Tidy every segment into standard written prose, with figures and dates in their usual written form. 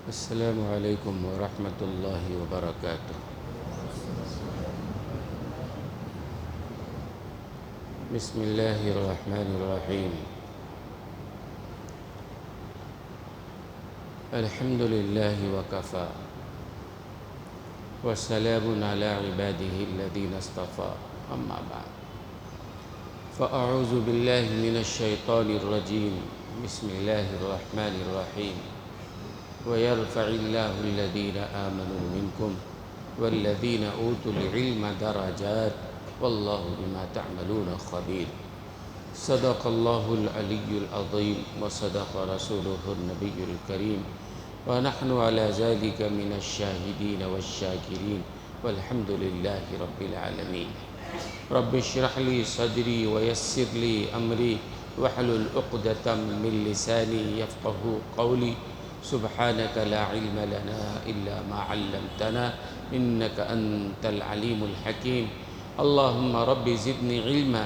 السلام علیکم ورحمۃ اللہ وبرکاتہ۔ بسم اللہ الرحمن الرحیم۔ الحمد للہ وکفی وسلام علی عبادہ الذین اصطفی، اما بعد فاعوذ باللہ من الشیطان الرجیم۔ بسم اللہ الرحمن الرحیم۔ وَيَرْفَعِ اللَّهُ الَّذِينَ آمَنُوا مِنْكُمْ وَالَّذِينَ أُوتُوا الْعِلْمَ دَرَجَاتٍ وَاللَّهُ بِمَا تَعْمَلُونَ خَبِيرٌ۔ صدق اللہ العلی العظیم وصدق رسولہ النبی الکریم، ونحن على ذلك من الشاہدین والشاکرین والحمد للہ رب العالمین۔ رب اشرح لی صدری ویسر لی امری واحلل عقدۃ من لسانی یفقہوا قولی۔ سبحانک لا علم لنا الا ما علمتنا انک انت العلیم الحکیم۔ اللہم رب زدنی علما،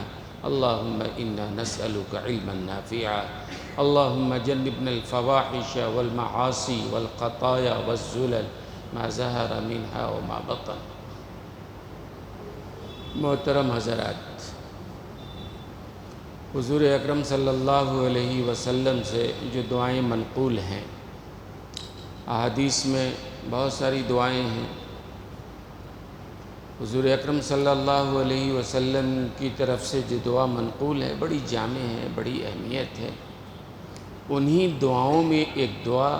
اللہم انا نسألک علما نافعا، اللہم جنبنا الفواحش والمعاصی والخطایا والزلل ما ظہر منہا وما بطن۔ محترم حضرات، حضور اکرم صلی اللہ علیہ وسلم سے جو دعائیں منقول ہیں، احادیث میں بہت ساری دعائیں ہیں۔ حضور اکرم صلی اللہ علیہ وسلم کی طرف سے جو دعا منقول ہے بڑی جامع ہے، بڑی اہمیت ہے۔ انہی دعاؤں میں ایک دعا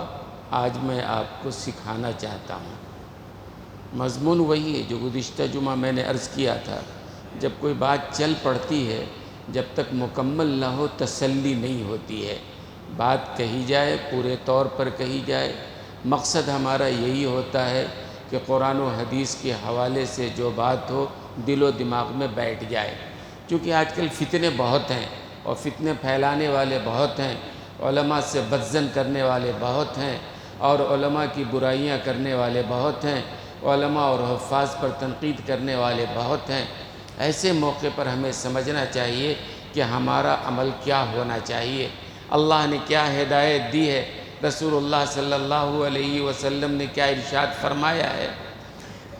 آج میں آپ کو سکھانا چاہتا ہوں۔ مضمون وہی ہے جو گزشتہ جمعہ میں نے عرض کیا تھا، جب کوئی بات چل پڑتی ہے، جب تک مکمل نہ ہو تسلی نہیں ہوتی ہے۔ بات کہی جائے، پورے طور پر کہی جائے، مقصد ہمارا یہی ہوتا ہے کہ قرآن و حدیث کے حوالے سے جو بات ہو دل و دماغ میں بیٹھ جائے۔ کیونکہ آج کل فتنے بہت ہیں اور فتنے پھیلانے والے بہت ہیں، علماء سے بدظن کرنے والے بہت ہیں، اور علماء کی برائیاں کرنے والے بہت ہیں، علماء اور حفاظ پر تنقید کرنے والے بہت ہیں۔ ایسے موقع پر ہمیں سمجھنا چاہیے کہ ہمارا عمل کیا ہونا چاہیے، اللہ نے کیا ہدایت دی ہے، رسول اللہ صلی اللہ علیہ وسلم نے کیا ارشاد فرمایا ہے۔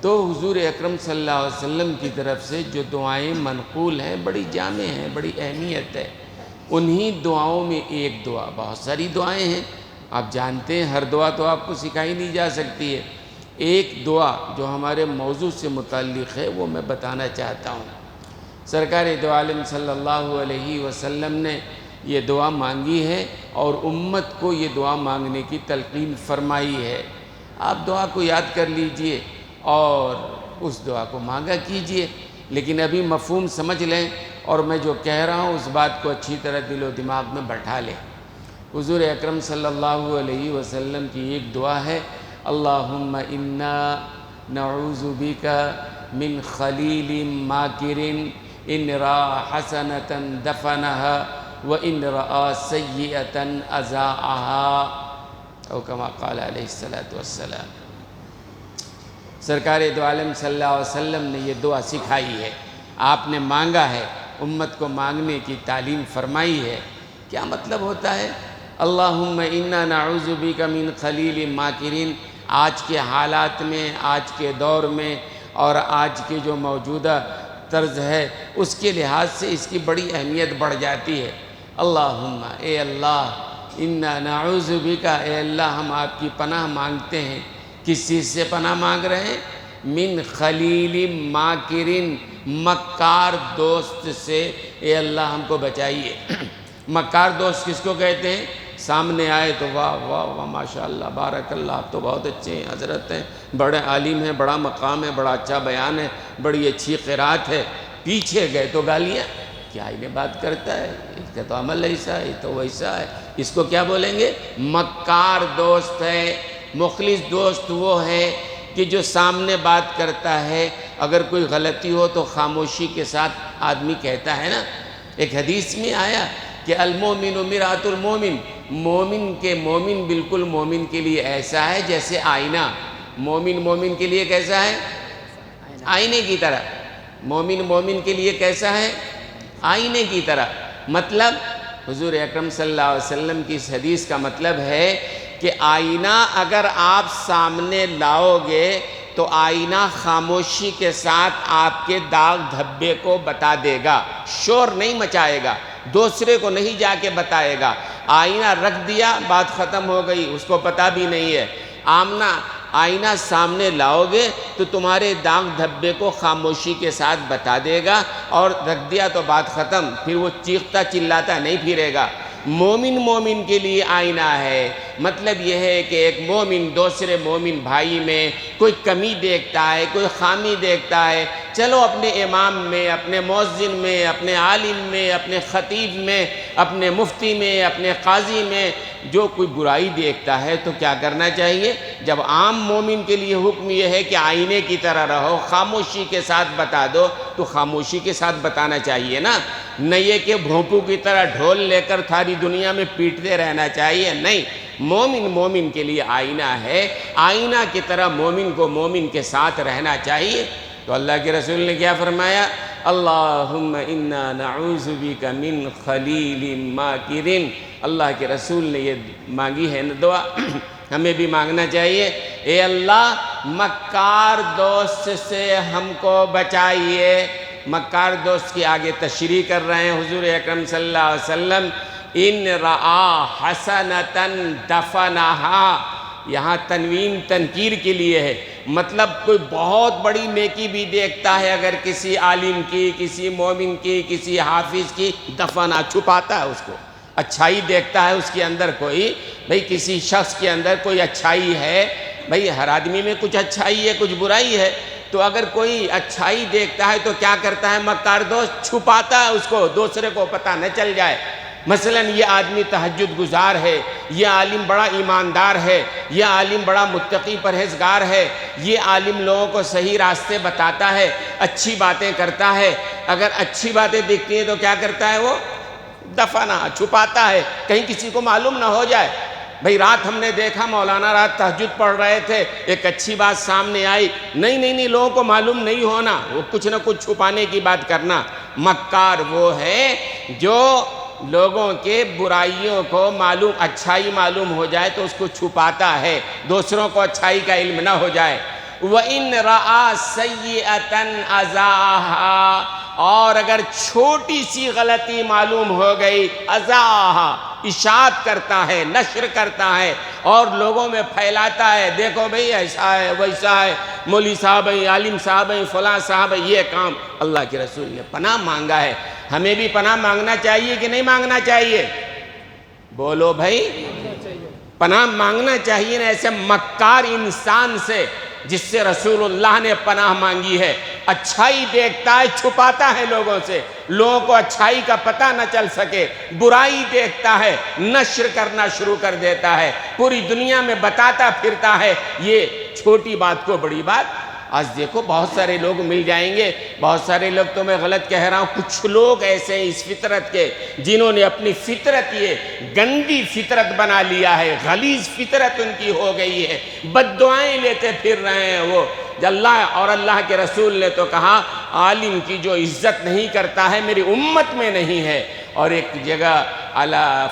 تو حضور اکرم صلی اللہ علیہ وسلم کی طرف سے جو دعائیں منقول ہیں بڑی جامع ہیں، بڑی اہمیت ہے۔ انہی دعاؤں میں ایک دعا، بہت ساری دعائیں ہیں، آپ جانتے ہیں ہر دعا تو آپ کو سکھائی نہیں جا سکتی ہے۔ ایک دعا جو ہمارے موضوع سے متعلق ہے وہ میں بتانا چاہتا ہوں۔ سرکار دو عالم صلی اللہ علیہ وسلم نے یہ دعا مانگی ہے اور امت کو یہ دعا مانگنے کی تلقین فرمائی ہے۔ آپ دعا کو یاد کر لیجئے اور اس دعا کو مانگا کیجئے، لیکن ابھی مفہوم سمجھ لیں اور میں جو کہہ رہا ہوں اس بات کو اچھی طرح دل و دماغ میں بٹھا لیں۔ حضور اکرم صلی اللہ علیہ وسلم کی ایک دعا ہے، اللہم انا نعوذ بک من خلیل ماکر ان را حسنۃ دفنہا وَإِنْ رَآ سَيِّئَةً أَذَاعَهَا، او کما قال علیہ السلام۔ سرکار دو عالم صلی اللہ علیہ وسلم نے یہ دعا سکھائی ہے، آپ نے مانگا ہے، امت کو مانگنے کی تعلیم فرمائی ہے۔ کیا مطلب ہوتا ہے؟ اللہم انا نعوذ بک من خلیل ماکرین۔ آج کے حالات میں، آج کے دور میں اور آج کے جو موجودہ طرز ہے اس کے لحاظ سے اس کی بڑی اہمیت بڑھ جاتی ہے۔ اللہم، اے اللہ، انا نعوذ بک، اے اللہ ہم آپ کی پناہ مانگتے ہیں۔ کس چیز سے پناہ مانگ رہے ہیں؟ من خلیل ماکرین، مکار دوست سے اے اللہ ہم کو بچائیے۔ مکار دوست کس کو کہتے ہیں؟ سامنے آئے تو واہ واہ واہ ماشاءاللہ بارک اللہ، آپ تو بہت اچھے ہیں، حضرت ہیں، بڑے عالم ہیں، بڑا مقام ہے، بڑا اچھا بیان ہے، بڑی اچھی قرات ہے۔ پیچھے گئے تو گالیاں، کیا انہیں بات کرتا ہے، اس کا تو عمل ایسا ہے، تو ویسا ہے۔ اس کو کیا بولیں گے؟ مکار دوست ہے۔ مخلص دوست وہ ہے کہ جو سامنے بات کرتا ہے، اگر کوئی غلطی ہو تو خاموشی کے ساتھ آدمی کہتا ہے نا۔ ایک حدیث میں آیا کہ المومن مرآۃ المومن، مومن بالکل مومن کے لیے ایسا ہے جیسے آئینہ۔ مومن کے لیے کیسا ہے؟ آئینے کی طرح۔ مومن کے لیے کیسا ہے؟ آئینے کی طرح۔ مطلب حضور اکرم صلی اللہ علیہ وسلم کی اس حدیث کا مطلب ہے کہ آئینہ اگر آپ سامنے لاؤ گے تو آئینہ خاموشی کے ساتھ آپ کے داغ دھبے کو بتا دے گا، شور نہیں مچائے گا، دوسرے کو نہیں جا کے بتائے گا۔ آئینہ رکھ دیا، بات ختم ہو گئی، اس کو پتہ بھی نہیں ہے۔ آئینہ سامنے لاؤ گے تو تمہارے داغ دھبے کو خاموشی کے ساتھ بتا دے گا، اور رکھ دیا تو بات ختم، پھر وہ چیختا چلاتا نہیں پھرے گا۔ مومن کے لیے آئینہ ہے، مطلب یہ ہے کہ ایک مومن دوسرے مومن بھائی میں کوئی کمی دیکھتا ہے، کوئی خامی دیکھتا ہے، چلو اپنے امام میں، اپنے مؤذن میں، اپنے عالم میں، اپنے خطیب میں، اپنے مفتی میں، اپنے قاضی میں جو کوئی برائی دیکھتا ہے تو کیا کرنا چاہیے؟ جب عام مومن کے لیے حکم یہ ہے کہ آئینے کی طرح رہو، خاموشی کے ساتھ بتا دو، تو خاموشی کے ساتھ بتانا چاہیے نا، نہ یہ کہ بھونپو کی طرح ڈھول لے کر ساری دنیا میں پیٹتے رہنا چاہیے۔ نہیں، مومن کے لیے آئینہ ہے، آئینہ کی طرح مومن کو مومن کے ساتھ رہنا چاہیے۔ تو اللہ کے رسول نے کیا فرمایا؟ اللہم انا نعوذ بک من خلیل ماکر۔ اللہ کے رسول نے یہ مانگی ہے نا دعا، ہمیں بھی مانگنا چاہیے، اے اللہ مکار دوست سے ہم کو بچائیے۔ مکار دوست کی آگے تشریح کر رہے ہیں حضور اکرم صلی اللہ علیہ وسلم، ان رآ حسنتاً دفنہا، یہاں تنوین تنکیر کے لیے ہے، مطلب کوئی بہت بڑی نیکی بھی دیکھتا ہے اگر کسی عالم کی، کسی مومن کی، کسی حافظ کی، دفنہ چھپاتا ہے اس کو۔ اچھائی دیکھتا ہے اس کے اندر کوئی، بھئی کسی شخص کے اندر کوئی اچھائی ہے، بھئی ہر آدمی میں کچھ اچھائی ہے کچھ برائی ہے، تو اگر کوئی اچھائی دیکھتا ہے تو کیا کرتا ہے مکار دوست؟ چھپاتا ہے اس کو، دوسرے کو پتہ نہ چل جائے۔ مثلا یہ آدمی تہجد گزار ہے، یہ عالم بڑا ایماندار ہے، یہ عالم بڑا متقی پرہیزگار ہے، یہ عالم لوگوں کو صحیح راستے بتاتا ہے، اچھی باتیں کرتا ہے، اگر اچھی باتیں دکھتی ہیں تو کیا کرتا ہے وہ؟ دفنہ، چھپاتا ہے، کہیں کسی کو معلوم نہ ہو جائے۔ بھئی رات ہم نے دیکھا مولانا رات تہجد پڑھ رہے تھے، ایک اچھی بات سامنے آئی، نہیں لوگوں کو معلوم نہیں ہونا، وہ کچھ نہ کچھ چھپانے کی بات کرنا۔ مکار وہ ہے جو لوگوں کے برائیوں کو اچھائی معلوم ہو جائے تو اس کو چھپاتا ہے، دوسروں کو اچھائی کا علم نہ ہو جائے۔ وَإِنْ رَآ سَيِّئَةً أَذَاهَا، اور اگر چھوٹی سی غلطی معلوم ہو گئی، أَذَاهَا، اشاعت کرتا ہے، نشر کرتا ہے اور لوگوں میں پھیلاتا ہے، دیکھو بھئی ایسا ہے ویسا ہے، مولوی صاحب ہیں، عالم صاحب ہیں، فلاں صاحب ہیں، یہ کام اللہ کے رسول نے پناہ مانگا ہے۔ ہمیں بھی پناہ مانگنا چاہیے کہ نہیں مانگنا چاہیے؟ بولو بھائی، پناہ مانگنا چاہیے نا ایسے مکار انسان سے جس سے رسول اللہ نے پناہ مانگی ہے۔ اچھائی دیکھتا ہے، چھپاتا ہے لوگوں سے، لوگوں کو اچھائی کا پتہ نہ چل سکے، برائی دیکھتا ہے، نشر کرنا شروع کر دیتا ہے، پوری دنیا میں بتاتا پھرتا ہے یہ چھوٹی بات کو بڑی بات۔ آج دیکھو بہت سارے لوگ مل جائیں گے، بہت سارے لوگ تو میں غلط کہہ رہا ہوں، کچھ لوگ ایسے ہیں اس فطرت کے جنہوں نے اپنی فطرت یہ گندی فطرت بنا لیا ہے، غلیظ فطرت ان کی ہو گئی ہے، بد دعائیں لیتے پھر رہے ہیں وہ۔ اللہ اور اللہ کے رسول نے تو کہا عالم کی جو عزت نہیں کرتا ہے میری امت میں نہیں ہے۔ اور ایک جگہ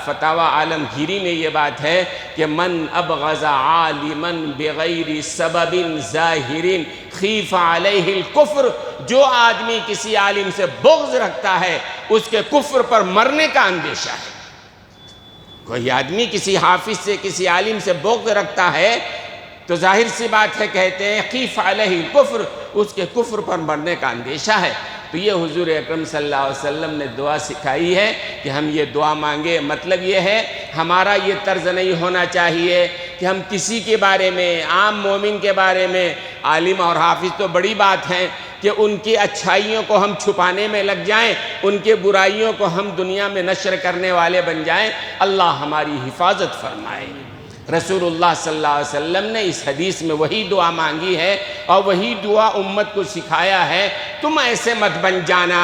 فتاوی عالمگیری میں یہ بات ہے کہ من ابغض عالما بغیر سبب ظاہر خیف علیہ الکفر، جو آدمی کسی عالم سے بغض رکھتا ہے اس کے کفر پر مرنے کا اندیشہ ہے۔ کوئی آدمی کسی حافظ سے کسی عالم سے بغض رکھتا ہے تو ظاہر سی بات ہے کہتے ہیں خیف علیہ الکفر، اس کے کفر پر مرنے کا اندیشہ ہے۔ تو یہ حضور اکرم صلی اللہ علیہ وسلم نے دعا سکھائی ہے کہ ہم یہ دعا مانگے، مطلب یہ ہے ہمارا یہ طرز نہیں ہونا چاہیے کہ ہم کسی کے بارے میں، عام مومن کے بارے میں، عالم اور حافظ تو بڑی بات ہیں کہ ان کی اچھائیوں کو ہم چھپانے میں لگ جائیں، ان کے برائیوں کو ہم دنیا میں نشر کرنے والے بن جائیں۔ اللہ ہماری حفاظت فرمائے۔ رسول اللہ صلی اللہ علیہ وسلم نے اس حدیث میں وہی دعا مانگی ہے اور وہی دعا امت کو سکھایا ہے۔ تم ایسے مت بن جانا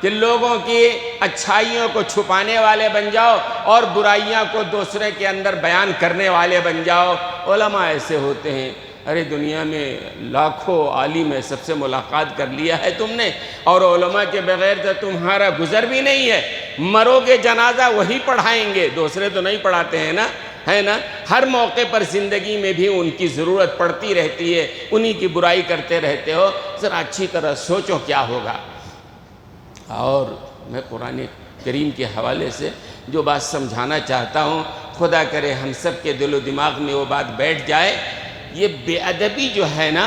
کہ لوگوں کی اچھائیوں کو چھپانے والے بن جاؤ اور برائیاں کو دوسرے کے اندر بیان کرنے والے بن جاؤ۔ علماء ایسے ہوتے ہیں، ارے دنیا میں لاکھوں عالم ہے، سب سے ملاقات کر لیا ہے تم نے، اور علماء کے بغیر تو تمہارا گزر بھی نہیں ہے، مرو گے جنازہ وہی پڑھائیں گے، دوسرے تو نہیں پڑھاتے ہیں نا۔ ہے نا، ہر موقع پر زندگی میں بھی ان کی ضرورت پڑتی رہتی ہے، انہی کی برائی کرتے رہتے ہو، ذرا اچھی طرح سوچو کیا ہوگا۔ اور میں قرآن کریم کے حوالے سے جو بات سمجھانا چاہتا ہوں، خدا کرے ہم سب کے دل و دماغ میں وہ بات بیٹھ جائے۔ یہ بے ادبی جو ہے نا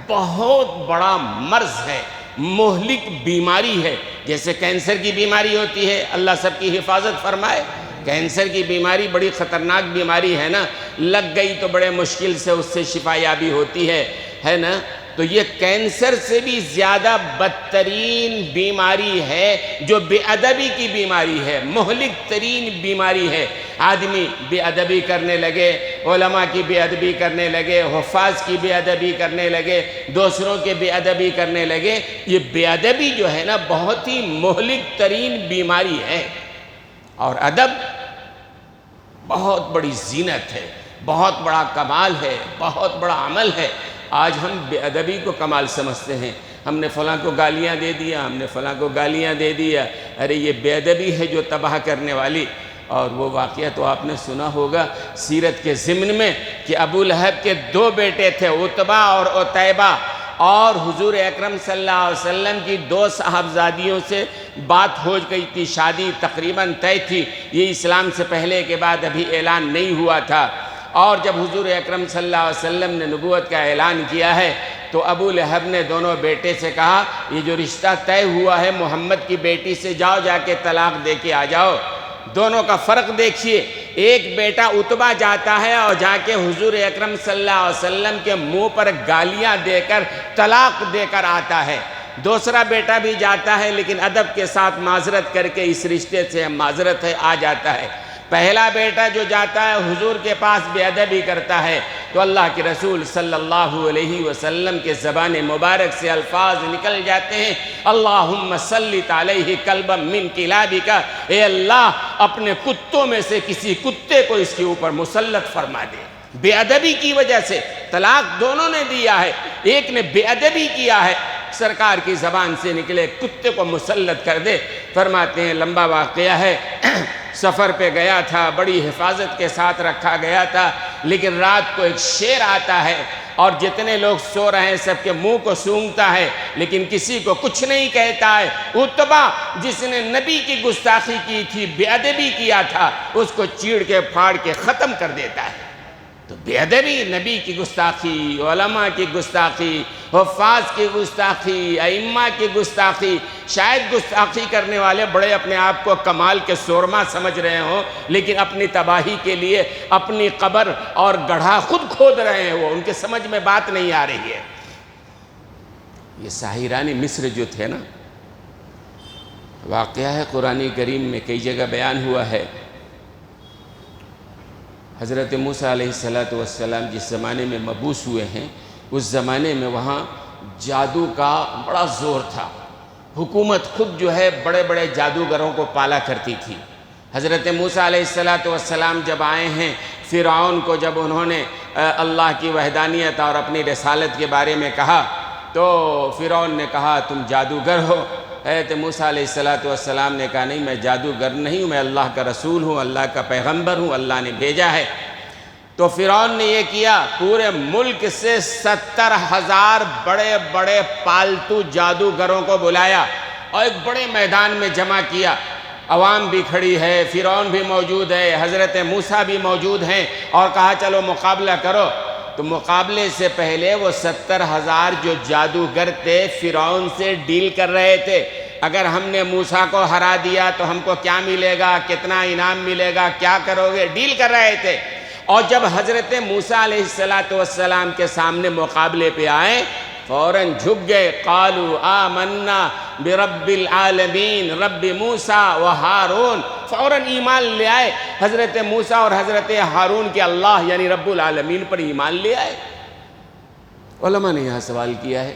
بہت بڑا مرض ہے، مہلک بیماری ہے۔ جیسے کینسر کی بیماری ہوتی ہے، اللہ سب کی حفاظت فرمائے۔ کینسر کی بیماری بڑی خطرناک بیماری ہے نا، لگ گئی تو بڑے مشکل سے اس سے شفا یابی ہوتی ہے نا۔ تو یہ کینسر سے بھی زیادہ بدترین بیماری ہے جو بے ادبی کی بیماری ہے، مہلک ترین بیماری ہے۔ آدمی بے ادبی کرنے لگے، علماء کی بے ادبی کرنے لگے، حفاظ کی بے ادبی کرنے لگے، دوسروں کے بے ادبی کرنے لگے۔ یہ بے ادبی جو ہے نا بہت ہی مہلک ترین بیماری ہے۔ اور ادب بہت بڑی زینت ہے، بہت بڑا کمال ہے، بہت بڑا عمل ہے۔ آج ہم بے ادبی کو کمال سمجھتے ہیں، ہم نے فلاں کو گالیاں دے دیا، ہم نے فلاں کو گالیاں دے دیا، ارے یہ بے ادبی ہے جو تباہ کرنے والی۔ اور وہ واقعہ تو آپ نے سنا ہوگا سیرت کے ضمن میں کہ ابو لہب کے 2 بیٹے تھے، عتبہ اور عتیبہ، اور حضور اکرم صلی اللہ علیہ وسلم کی 2 صاحبزادیوں سے بات ہو گئی تھی، شادی تقریباً طے تھی۔ یہ اسلام سے پہلے کے بعد ابھی اعلان نہیں ہوا تھا۔ اور جب حضور اکرم صلی اللہ علیہ وسلم نے نبوت کا اعلان کیا ہے تو ابو لہب نے دونوں بیٹے سے کہا یہ جو رشتہ طے ہوا ہے محمد کی بیٹی سے جا کے طلاق دے کے آ جاؤ۔ دونوں کا فرق دیکھیے، ایک بیٹا عتبہ جاتا ہے اور جا کے حضور اکرم صلی اللہ علیہ وسلم کے منہ پر گالیاں دے کر طلاق دے کر آتا ہے، دوسرا بیٹا بھی جاتا ہے لیکن ادب کے ساتھ معذرت کر کے اس رشتے سے معذرت ہے آ جاتا ہے۔ پہلا بیٹا جو جاتا ہے حضور کے پاس بے ادبی کرتا ہے تو اللہ کے رسول صلی اللہ علیہ وسلم کے زبان مبارک سے الفاظ نکل جاتے ہیں، اللہم سلط علیہ کلبا من کلابک، اے اللہ اپنے کتوں میں سے کسی کتے کو اس کے اوپر مسلط فرما دے۔ بے ادبی کی وجہ سے طلاق دونوں نے دیا ہے، ایک نے بے ادبی کیا ہے، سرکار کی زبان سے نکلے کتے کو مسلط کر دے۔ فرماتے ہیں لمبا واقعہ ہے، سفر پہ گیا تھا، بڑی حفاظت کے ساتھ رکھا گیا تھا، لیکن رات کو ایک شیر آتا ہے اور جتنے لوگ سو رہے ہیں سب کے منہ کو سونگھتا ہے لیکن کسی کو کچھ نہیں کہتا ہے۔ عتبہ جس نے نبی کی گستاخی کی تھی، بے ادبی کیا تھا، اس کو چیڑ کے پھاڑ کے ختم کر دیتا ہے۔ تو بے ادبی، نبی کی گستاخی، علماء کی گستاخی، حفاظ کی گستاخی، ائمہ کی گستاخی، شاید گستاخی کرنے والے بڑے اپنے آپ کو کمال کے سورما سمجھ رہے ہوں لیکن اپنی تباہی کے لیے اپنی قبر اور گڑھا خود کھود رہے ہیں، وہ ان کے سمجھ میں بات نہیں آ رہی ہے۔ یہ ساحران مصر جو تھے نا، واقعہ ہے قرآن کریم میں کئی جگہ بیان ہوا ہے۔ حضرت موسیٰ علیہ السلام جس زمانے میں مبعوث ہوئے ہیں اس زمانے میں وہاں جادو کا بڑا زور تھا، حکومت خود جو ہے بڑے بڑے جادوگروں کو پالا کرتی تھی۔ حضرت موسیٰ علیہ السلام جب آئے ہیں فرعون کو، جب انہوں نے اللہ کی وحدانیت اور اپنی رسالت کے بارے میں کہا تو فرعون نے کہا تم جادوگر ہو۔ حضرت موسیٰ علیہ السلام نے کہا نہیں، میں جادوگر نہیں ہوں، میں اللہ کا رسول ہوں، اللہ کا پیغمبر ہوں، اللہ نے بھیجا ہے۔ تو فرعون نے یہ کیا، پورے ملک سے 70,000 بڑے بڑے پالتو جادوگروں کو بلایا اور ایک بڑے میدان میں جمع کیا۔ عوام بھی کھڑی ہے، فرعون بھی موجود ہے، حضرت موسیٰ بھی موجود ہیں، اور کہا چلو مقابلہ کرو۔ تو مقابلے سے پہلے وہ 70,000 جو جادوگر تھے فرعون سے ڈیل کر رہے تھے، اگر ہم نے موسیٰ کو ہرا دیا تو ہم کو کیا ملے گا، کتنا انعام ملے گا، کیا کرو گے، ڈیل کر رہے تھے۔ اور جب حضرت موسیٰ علیہ السلام کے سامنے مقابلے پہ آئے فوراً جھک گئے، قالوا آمنا برب العالمین رب موسیٰ و ہارون، فوراً ایمان لے آئے حضرت موسیٰ اور حضرت ہارون کے اللہ یعنی رب العالمین پر ایمان لے آئے۔ علماء نے یہاں سوال کیا ہے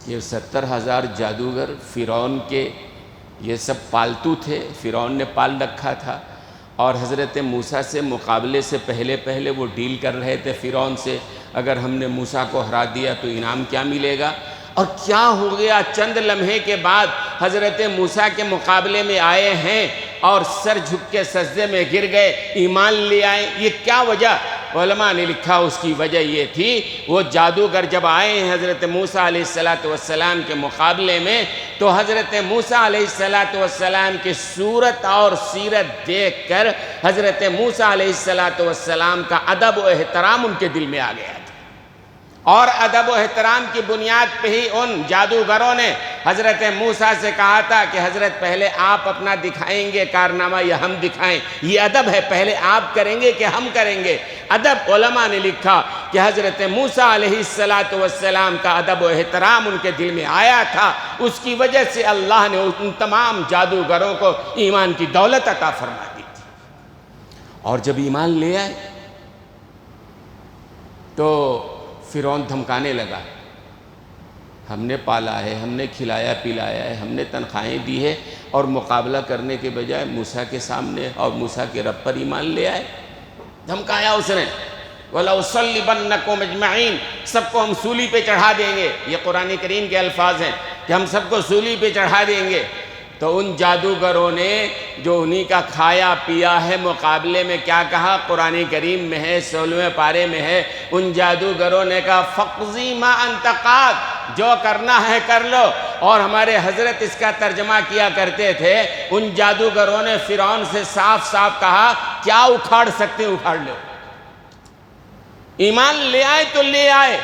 یہ 70,000 جادوگر فرعون کے یہ سب پالتو تھے، فرعون نے پال رکھا تھا، اور حضرت موسیٰ سے مقابلے سے پہلے وہ ڈیل کر رہے تھے فرعون سے، اگر ہم نے موسیٰ کو ہرا دیا تو انعام کیا ملے گا۔ اور کیا ہو گیا، چند لمحے کے بعد حضرت موسیٰ کے مقابلے میں آئے ہیں اور سر جھک کے سجدے میں گر گئے، ایمان لے آئے۔ یہ کیا وجہ؟ علماء نے لکھا اس کی وجہ یہ تھی، وہ جادوگر جب آئے ہیں حضرت موسیٰ علیہ السلام کے مقابلے میں، تو حضرت موسیٰ علیہ السلام کی صورت اور سیرت دیکھ کر حضرت موسیٰ علیہ السلام کا ادب و احترام ان کے دل میں آ گیا تھا، اور ادب و احترام کی بنیاد پہ ہی ان جادوگروں نے حضرت موسیٰ سے کہا تھا کہ حضرت پہلے آپ اپنا دکھائیں گے کارنامہ یا ہم دکھائیں؟ یہ ادب ہے، پہلے آپ کریں گے کہ ہم کریں گے؟ ادب۔ علماء نے لکھا کہ حضرت موسیٰ علیہ السلام کا ادب و احترام ان کے دل میں آیا تھا، اس کی وجہ سے اللہ نے ان تمام جادوگروں کو ایمان کی دولت عطا فرما دی تھی۔ اور جب ایمان لے آئے تو فرعون دھمکانے لگا، ہم نے پالا ہے، ہم نے کھلایا پلایا ہے، ہم نے تنخواہیں دی ہے، اور مقابلہ کرنے کے بجائے موسیٰ کے سامنے اور موسیٰ کے رب پر ایمان لے آئے۔ دھمکایا اس نے، وَلَأُصَلِّبَنَّكُمْ أَجْمَعِينَ، سب کو ہم سولی پہ چڑھا دیں گے۔ یہ قرآن کریم کے الفاظ ہیں کہ ہم سب کو سولی پہ چڑھا دیں گے۔ تو ان جادوگروں نے جو انہی کا کھایا پیا ہے، مقابلے میں کیا کہا؟ قرآن کریم میں ہے، 16ویں پارے میں ہے، ان جادوگروں نے کہا فَقْضِ مَا أَنْتَ قَاضٍ، جو کرنا ہے کر لو۔ اور ہمارے حضرت اس کا ترجمہ کیا کرتے تھے، ان جادوگروں نے فرعون سے صاف صاف کہا کیا اکھاڑ سکتے اکھاڑ لو، ایمان لے آئے تو لے آئے،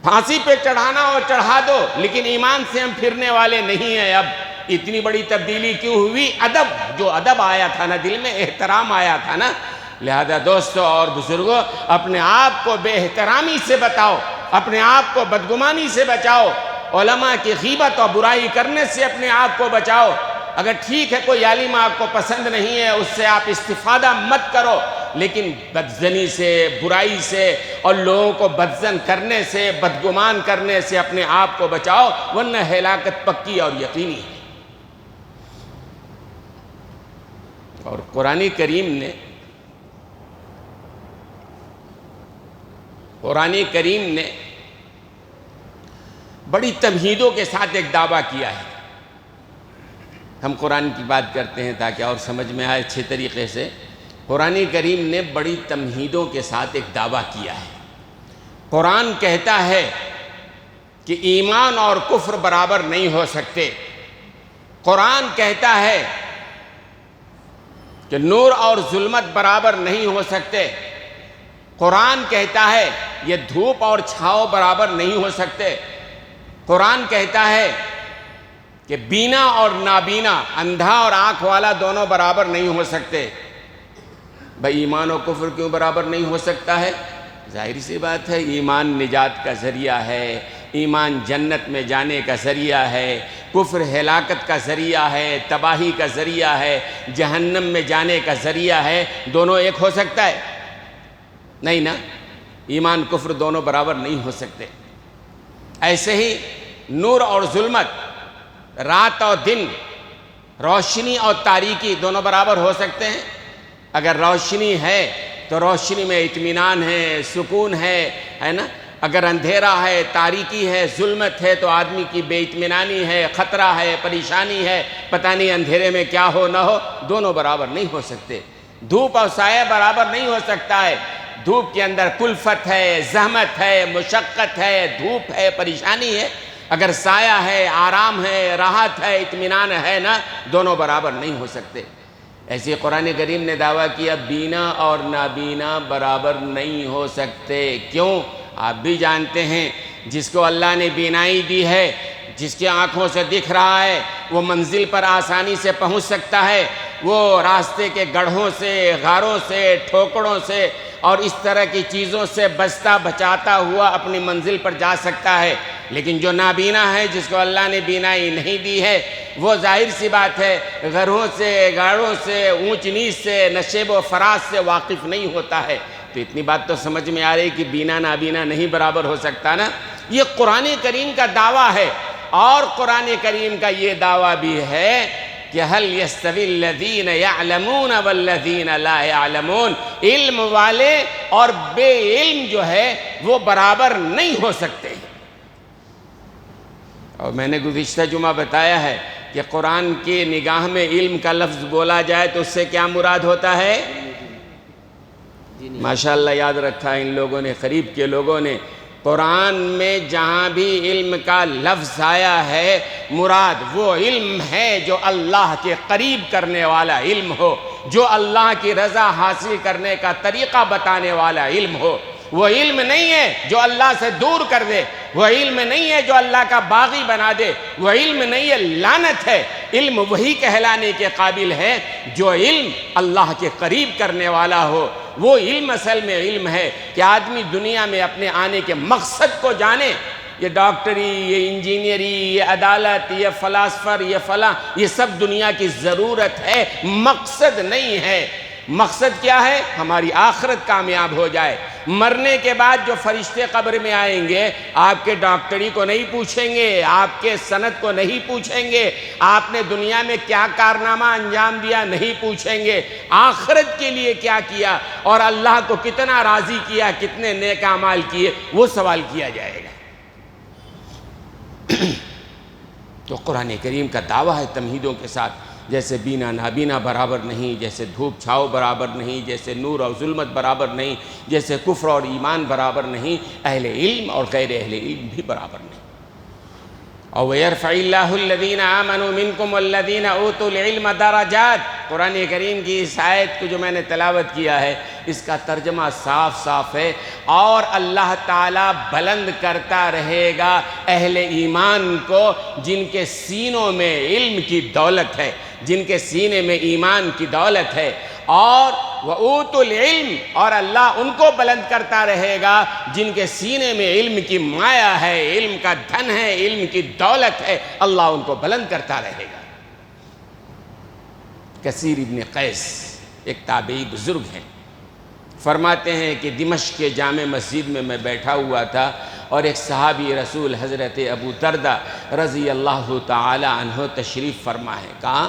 پھانسی پہ چڑھانا ہو چڑھا دو، لیکن ایمان سے ہم پھرنے والے نہیں ہیں۔ اب اتنی بڑی تبدیلی کیوں ہوئی؟ ادب، جو ادب آیا تھا نا دل میں، احترام آیا تھا نا۔ لہذا دوستو اور بزرگوں، اپنے آپ کو بے احترامی سے بچاؤ، اپنے آپ کو بدگمانی سے بچاؤ، علماء کی غیبت اور برائی کرنے سے اپنے آپ کو بچاؤ۔ اگر ٹھیک ہے کوئی عالم آپ کو پسند نہیں ہے، اس سے آپ استفادہ مت کرو، لیکن بدزنی سے، برائی سے اور لوگوں کو بدزن کرنے سے، بدگمان کرنے سے اپنے آپ کو بچاؤ، ورنہ ہلاکت پکی اور یقینی ہے۔ اور قرآن کریم نے بڑی تمہیدوں کے ساتھ ایک دعویٰ کیا ہے۔ ہم قرآن کی بات کرتے ہیں تاکہ اور سمجھ میں آئے اچھے طریقے سے۔ قرآن کریم نے بڑی تمہیدوں کے ساتھ ایک دعویٰ کیا ہے۔ قرآن کہتا ہے کہ ایمان اور کفر برابر نہیں ہو سکتے۔ قرآن کہتا ہے کہ نور اور ظلمت برابر نہیں ہو سکتے۔ قرآن کہتا ہے یہ دھوپ اور چھاؤں برابر نہیں ہو سکتے۔ قرآن کہتا ہے کہ بینا اور نابینا، اندھا اور آنکھ والا دونوں برابر نہیں ہو سکتے۔ بھائی ایمان و کفر کیوں برابر نہیں ہو سکتا ہے؟ ظاہر سی بات ہے، ایمان نجات کا ذریعہ ہے، ایمان جنت میں جانے کا ذریعہ ہے، کفر ہلاکت کا ذریعہ ہے، تباہی کا ذریعہ ہے، جہنم میں جانے کا ذریعہ ہے۔ دونوں ایک ہو سکتا ہے؟ نہیں نا، ایمان کفر دونوں برابر نہیں ہو سکتے۔ ایسے ہی نور اور ظلمت، رات اور دن، روشنی اور تاریکی دونوں برابر ہو سکتے ہیں؟ اگر روشنی ہے تو روشنی میں اطمینان ہے، سکون ہے نا؟ اگر اندھیرا ہے، تاریکی ہے، ظلمت ہے تو آدمی کی بے اطمینانی ہے، خطرہ ہے، پریشانی ہے، پتہ نہیں اندھیرے میں کیا ہو نہ ہو۔ دونوں برابر نہیں ہو سکتے۔ دھوپ اور سایہ برابر نہیں ہو سکتا ہے۔ دھوپ کے اندر کلفت ہے، زحمت ہے، مشقت ہے، دھوپ ہے، پریشانی ہے۔ اگر سایہ ہے، آرام ہے، راحت ہے، اطمینان ہے نا، دونوں برابر نہیں ہو سکتے۔ ایسے قرآن کریم نے دعویٰ کیا بینا اور نابینا برابر نہیں ہو سکتے۔ کیوں؟ آپ بھی جانتے ہیں، جس کو اللہ نے بینائی دی ہے، جس کی آنکھوں سے دکھ رہا ہے، وہ منزل پر آسانی سے پہنچ سکتا ہے، وہ راستے کے گڑھوں سے، غاروں سے، ٹھوکروں سے اور اس طرح کی چیزوں سے بچتا بچاتا ہوا اپنی منزل پر جا سکتا ہے۔ لیکن جو نابینا ہے، جس کو اللہ نے بینائی نہیں دی ہے، وہ ظاہر سی بات ہے غروں سے، گاڑوں سے، اونچ نیچ سے، نشیب و فراز سے واقف نہیں ہوتا ہے۔ تو اتنی بات تو سمجھ میں آ رہی کہ بینا نابینا نہیں برابر ہو سکتا نا۔ یہ قرآن کریم کا دعویٰ ہے، اور قرآن کریم کا یہ دعویٰ بھی ہے کہ هل يستوي الذين يعلمون والذين لا يعلمون، علم والے اور بے علم جو ہے وہ برابر نہیں ہو سکتے۔ اور میں نے گزشتہ جمعہ بتایا ہے کہ قرآن کی نگاہ میں علم کا لفظ بولا جائے تو اس سے کیا مراد ہوتا ہے؟ ماشاءاللہ یاد رکھا ان لوگوں نے، قریب کے لوگوں نے، قرآن میں جہاں بھی علم کا لفظ آیا ہے مراد وہ علم ہے جو اللہ کے قریب کرنے والا علم ہو، جو اللہ کی رضا حاصل کرنے کا طریقہ بتانے والا علم ہو۔ وہ علم نہیں ہے جو اللہ سے دور کر دے، وہ علم نہیں ہے جو اللہ کا باغی بنا دے، وہ علم نہیں ہے، لعنت ہے۔ علم وہی کہلانے کے قابل ہے جو علم اللہ کے قریب کرنے والا ہو۔ وہ علم اصل میں علم ہے کہ آدمی دنیا میں اپنے آنے کے مقصد کو جانے۔ یہ ڈاکٹری، یہ انجینئری، یہ عدالت، یہ فلاسفر، یہ فلاں، یہ سب دنیا کی ضرورت ہے، مقصد نہیں ہے۔ مقصد کیا ہے؟ ہماری آخرت کامیاب ہو جائے۔ مرنے کے بعد جو فرشتے قبر میں آئیں گے آپ کے ڈاکٹری کو نہیں پوچھیں گے، آپ کے سند کو نہیں پوچھیں گے، آپ نے دنیا میں کیا کارنامہ انجام دیا نہیں پوچھیں گے، آخرت کے لیے کیا کیا اور اللہ کو کتنا راضی کیا، کتنے نیک اعمال کیے، وہ سوال کیا جائے گا۔ تو قرآن کریم کا دعویٰ ہے تمہیدوں کے ساتھ، جیسے بینا نابینا برابر نہیں، جیسے دھوپ چھاؤ برابر نہیں، جیسے نور اور ظلمت برابر نہیں، جیسے کفر اور ایمان برابر نہیں، اہل علم اور غیر اہل علم بھی برابر نہیں۔ اور وَيَرْفَعِ اللَّهُ الَّذِينَ آمَنُوا مِنْكُمْ وَالَّذِينَ أُوتُوا الْعِلْمَ دَرَجَاتٍ۔ قرآن کریم کی اس آیت کو جو میں نے تلاوت کیا ہے اس کا ترجمہ صاف صاف ہے، اور اللہ تعالیٰ بلند کرتا رہے گا اہل ایمان کو جن کے سینوں میں علم کی دولت ہے، جن کے سینے میں ایمان کی دولت ہے، اور وَأُوتُوا الْعِلْمَ، اور اللہ ان کو بلند کرتا رہے گا جن کے سینے میں علم کی مایا ہے، علم کا دھن ہے، علم کی دولت ہے، اللہ ان کو بلند کرتا رہے گا۔ کثیر ابن قیس ایک تابعی بزرگ ہیں، فرماتے ہیں کہ دمشق کے جامع مسجد میں میں بیٹھا ہوا تھا اور ایک صحابی رسول حضرت ابو دردہ رضی اللہ تعالی عنہ تشریف فرما ہے۔ کہاں؟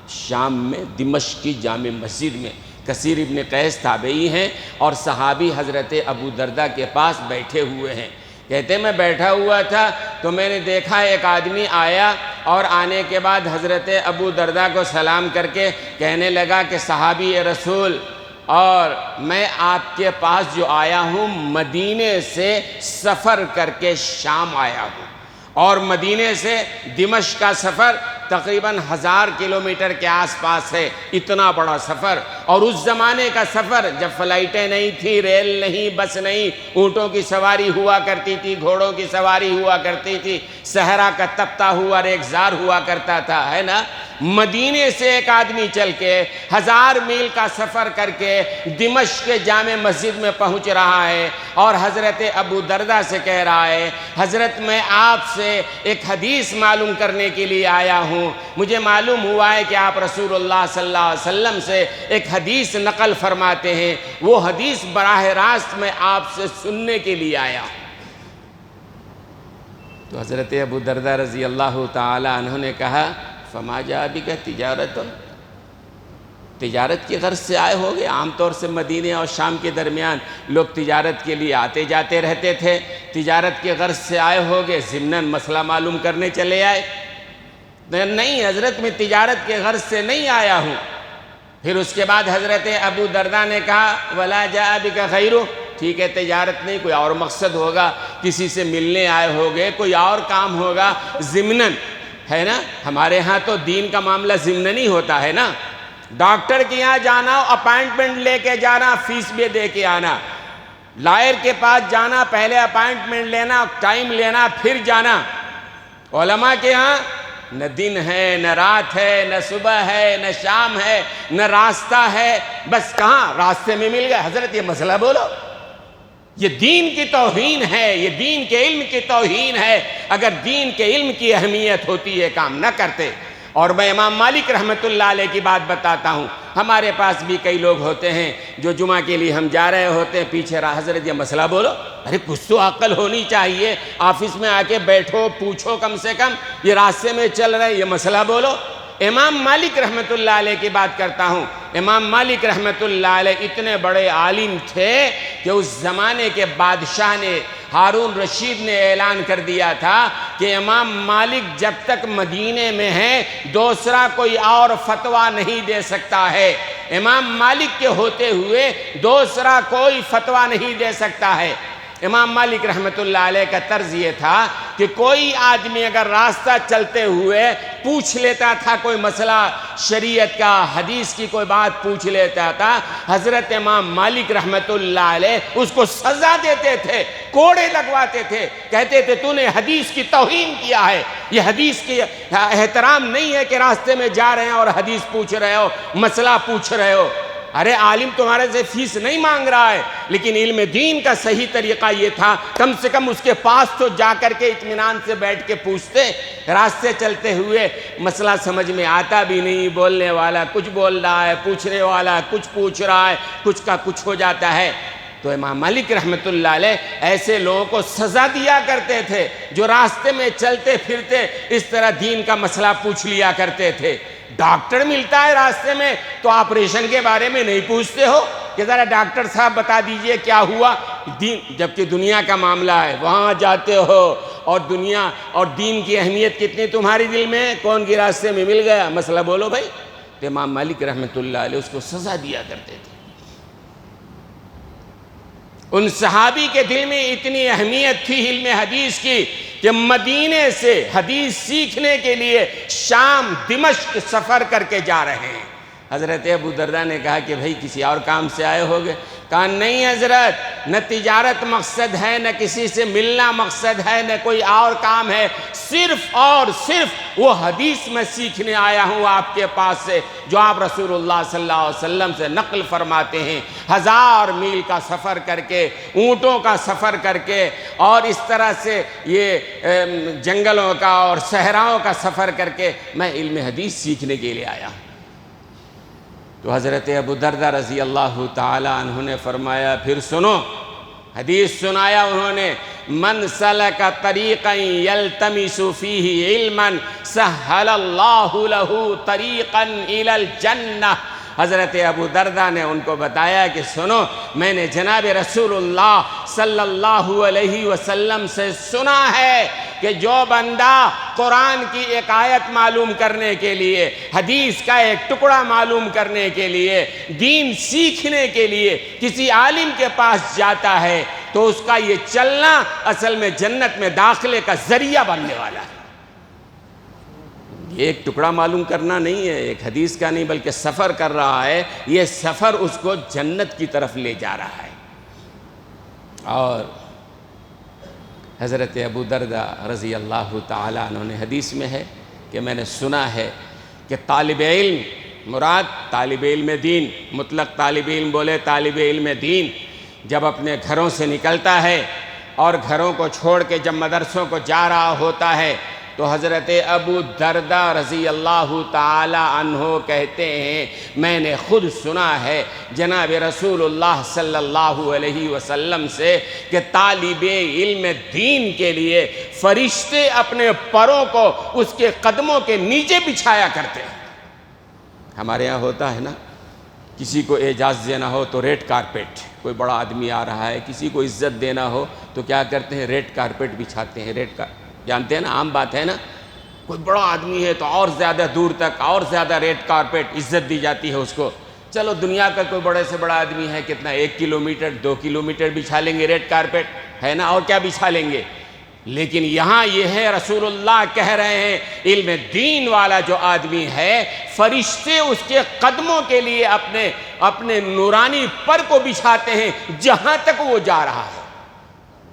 شام میں دمشق کی جامع مسجد میں۔ کثیر ابن قیس تابعی ہیں اور صحابی حضرت ابو دردہ کے پاس بیٹھے ہوئے ہیں۔ کہتے ہیں میں بیٹھا ہوا تھا تو میں نے دیکھا ایک آدمی آیا اور آنے کے بعد حضرت ابو دردہ کو سلام کر کے کہنے لگا کہ صحابی رسول، اور میں آپ کے پاس جو آیا ہوں مدینے سے سفر کر کے شام آیا ہوں، اور مدینے سے دمشق کا سفر تقریباً 1000 کلومیٹر کے آس پاس ہے، اتنا بڑا سفر۔ اور اس زمانے کا سفر جب فلائٹیں نہیں تھی، ریل نہیں، بس نہیں، اونٹوں کی سواری ہوا کرتی تھی، گھوڑوں کی سواری ہوا کرتی تھی، صحرا کا تپتا ہوا ریگزار ہوا کرتا تھا، ہے نا۔ مدینے سے ایک آدمی چل کے 1000 میل کا سفر کر کے دمشق کے جامع مسجد میں پہنچ رہا ہے، اور حضرت ابو دردہ سے کہہ رہا ہے حضرت میں آپ سے ایک حدیث معلوم کرنے کے لیے آیا ہوں، مجھے معلوم ہوا ہے کہ آپ رسول اللہ صلی اللہ علیہ وسلم سے ایک حدیث نقل فرماتے ہیں، وہ حدیث براہ راست میں آپ سے سننے کے لیے آیا ہوں۔ تو حضرت ابو دردہ رضی اللہ تعالی عنہ نے کہا فما جاء بک تجارت، تجارت کی غرض سے آئے ہوگے؟ عام طور سے مدینے اور شام کے درمیان لوگ تجارت کے لیے آتے جاتے رہتے تھے، تجارت کی غرض سے آئے ہوگے، ضمناً مسئلہ معلوم کرنے چلے آئے؟ نہیں حضرت میں تجارت کے غرض سے نہیں آیا ہوں۔ پھر اس کے بعد حضرت ابو دردہ نے کہا ولا جاء بک غیرہ، ٹھیک ہے تجارت نہیں، کوئی اور مقصد ہوگا، کسی سے ملنے آئے ہوگے، کوئی اور کام ہوگا ضمناً، ہے نا۔ ہمارے ہاں تو دین کا معاملہ ضمناً ہی ہوتا ہے نا، ڈاکٹر کے یہاں جانا، اپائنٹمنٹ لے کے جانا، فیس بھی دے کے آنا، لائر کے پاس جانا، پہلے اپائنٹمنٹ لینا، ٹائم لینا، پھر جانا۔ علماء کے ہاں نہ دن ہے، نہ رات ہے، نہ صبح ہے، نہ شام ہے، نہ راستہ ہے، بس کہاں راستے میں مل گئے، حضرت یہ مسئلہ بولو۔ یہ دین کی توہین ہے، یہ دین کے علم کی توہین ہے۔ اگر دین کے علم کی اہمیت ہوتی ہے کام نہ کرتے۔ اور میں امام مالک رحمۃ اللہ علیہ کی بات بتاتا ہوں، ہمارے پاس بھی کئی لوگ ہوتے ہیں جو جمعہ کے لیے ہم جا رہے ہوتے ہیں، پیچھے حضرت یہ مسئلہ بولو، ارے کچھ تو عقل ہونی چاہیے، آفس میں آ کے بیٹھو، پوچھو کم سے کم، یہ راستے میں چل رہے یہ مسئلہ بولو۔ امام مالک رحمۃ اللہ علیہ کی بات کرتا ہوں، امام مالک رحمۃ اللہ علیہ اتنے بڑے عالم تھے کہ اس زمانے کے بادشاہ نے ہارون رشید نے اعلان کر دیا تھا کہ امام مالک جب تک مدینے میں ہیں دوسرا کوئی اور فتویٰ نہیں دے سکتا ہے، امام مالک کے ہوتے ہوئے دوسرا کوئی فتویٰ نہیں دے سکتا ہے۔ امام مالک رحمۃ اللہ علیہ کا طرز یہ تھا کہ کوئی آدمی اگر راستہ چلتے ہوئے پوچھ لیتا تھا کوئی مسئلہ شریعت کا، حدیث کی کوئی بات پوچھ لیتا تھا، حضرت امام مالک رحمۃ اللہ علیہ اس کو سزا دیتے تھے، کوڑے لگواتے تھے، کہتے تھے تو نے حدیث کی توہین کیا ہے، یہ حدیث کی احترام نہیں ہے کہ راستے میں جا رہے ہیں اور حدیث پوچھ رہے ہو، مسئلہ پوچھ رہے ہو۔ ارے عالم تمہارے سے فیس نہیں مانگ رہا ہے، لیکن علم دین کا صحیح طریقہ یہ تھا کم سے کم اس کے پاس تو جا کر کے اطمینان سے بیٹھ کے پوچھتے۔ راستے چلتے ہوئے مسئلہ سمجھ میں آتا بھی نہیں، بولنے والا کچھ بول رہا ہے، پوچھنے والا کچھ پوچھ رہا ہے، کچھ کا کچھ ہو جاتا ہے۔ تو امام مالک رحمۃ اللہ علیہ ایسے لوگوں کو سزا دیا کرتے تھے جو راستے میں چلتے پھرتے اس طرح دین کا مسئلہ پوچھ لیا کرتے تھے۔ ڈاکٹر ملتا ہے راستے میں تو آپریشن کے بارے میں نہیں پوچھتے ہو کہ ذرا ڈاکٹر صاحب بتا دیجئے کیا ہوا، جبکہ دنیا کا معاملہ ہے وہاں جاتے ہو اور دنیا اور دین کی اہمیت کتنی تمہارے دل میں ہے، کون کی راستے میں مل گیا، مسئلہ بولو بھائی۔ تو امام مالک رحمۃ اللہ علیہ اس کو سزا دیا کرتے تھے۔ ان صحابی کے دل میں اتنی اہمیت تھی علم حدیث کی کہ مدینے سے حدیث سیکھنے کے لیے شام دمشق سفر کر کے جا رہے ہیں۔ حضرت ابو درداء نے کہا کہ بھائی کسی اور کام سے آئے ہوگے؟ کہا نہیں حضرت، نہ تجارت مقصد ہے، نہ کسی سے ملنا مقصد ہے، نہ کوئی اور کام ہے، صرف اور صرف وہ حدیث میں سیکھنے آیا ہوں آپ کے پاس سے جو آپ رسول اللہ صلی اللہ علیہ وسلم سے نقل فرماتے ہیں۔ 1000 میل کا سفر کر کے، اونٹوں کا سفر کر کے، اور اس طرح سے یہ جنگلوں کا اور صحراؤں کا سفر کر کے میں علم حدیث سیکھنے کے لیے آیا ہوں۔ تو حضرت ابو درداء رضی اللہ تعالی عنہ نے فرمایا پھر سنو، حدیث سنایا انہوں نے، من سلک طریقا یلتمس فیہ علما سہل اللہ لہ طریقا الی الجنہ۔ حضرت ابو درداء نے ان کو بتایا کہ سنو، میں نے جناب رسول اللہ صلی اللہ علیہ وسلم سے سنا ہے کہ جو بندہ قرآن کی ایک آیت معلوم کرنے کے لیے، حدیث کا ایک ٹکڑا معلوم کرنے کے لیے، دین سیکھنے کے لیے کسی عالم کے پاس جاتا ہے تو اس کا یہ چلنا اصل میں جنت میں داخلے کا ذریعہ بننے والا ہے۔ یہ ایک ٹکڑا معلوم کرنا نہیں ہے، ایک حدیث کا نہیں، بلکہ سفر کر رہا ہے، یہ سفر اس کو جنت کی طرف لے جا رہا ہے۔ اور حضرت ابو درداء رضی اللہ تعالی عنہ نے حدیث میں ہے کہ میں نے سنا ہے کہ طالب علم، مراد طالب علم دین، مطلق طالب علم بولے طالب علم دین، جب اپنے گھروں سے نکلتا ہے اور گھروں کو چھوڑ کے جب مدرسوں کو جا رہا ہوتا ہے تو حضرت ابو درداء رضی اللہ تعالی عنہ کہتے ہیں میں نے خود سنا ہے جناب رسول اللہ صلی اللہ علیہ وسلم سے کہ طالب علم دین کے لیے فرشتے اپنے پروں کو اس کے قدموں کے نیچے بچھایا کرتے ہیں۔ ہمارے ہاں ہوتا ہے نا، کسی کو اعزاز دینا ہو تو ریڈ کارپیٹ، کوئی بڑا آدمی آ رہا ہے، کسی کو عزت دینا ہو تو کیا کرتے ہیں، ریڈ کارپیٹ بچھاتے ہیں۔ ریڈ کارپیٹ جانتے ہیں نا، عام بات ہے نا، کوئی بڑا آدمی ہے تو اور زیادہ دور تک اور زیادہ ریڈ کارپیٹ عزت دی جاتی ہے اس کو۔ چلو دنیا کا کوئی بڑے سے بڑا آدمی ہے، کتنا 1 کلومیٹر 2 کلومیٹر بچھا لیں گے ریڈ کارپیٹ، ہے نا، اور کیا بچھا لیں گے۔ لیکن یہاں یہ ہے رسول اللہ کہہ رہے ہیں علم دین والا جو آدمی ہے فرشتے اس کے قدموں کے لیے اپنے نورانی پر کو بچھاتے ہیں جہاں تک وہ جا رہا ہے۔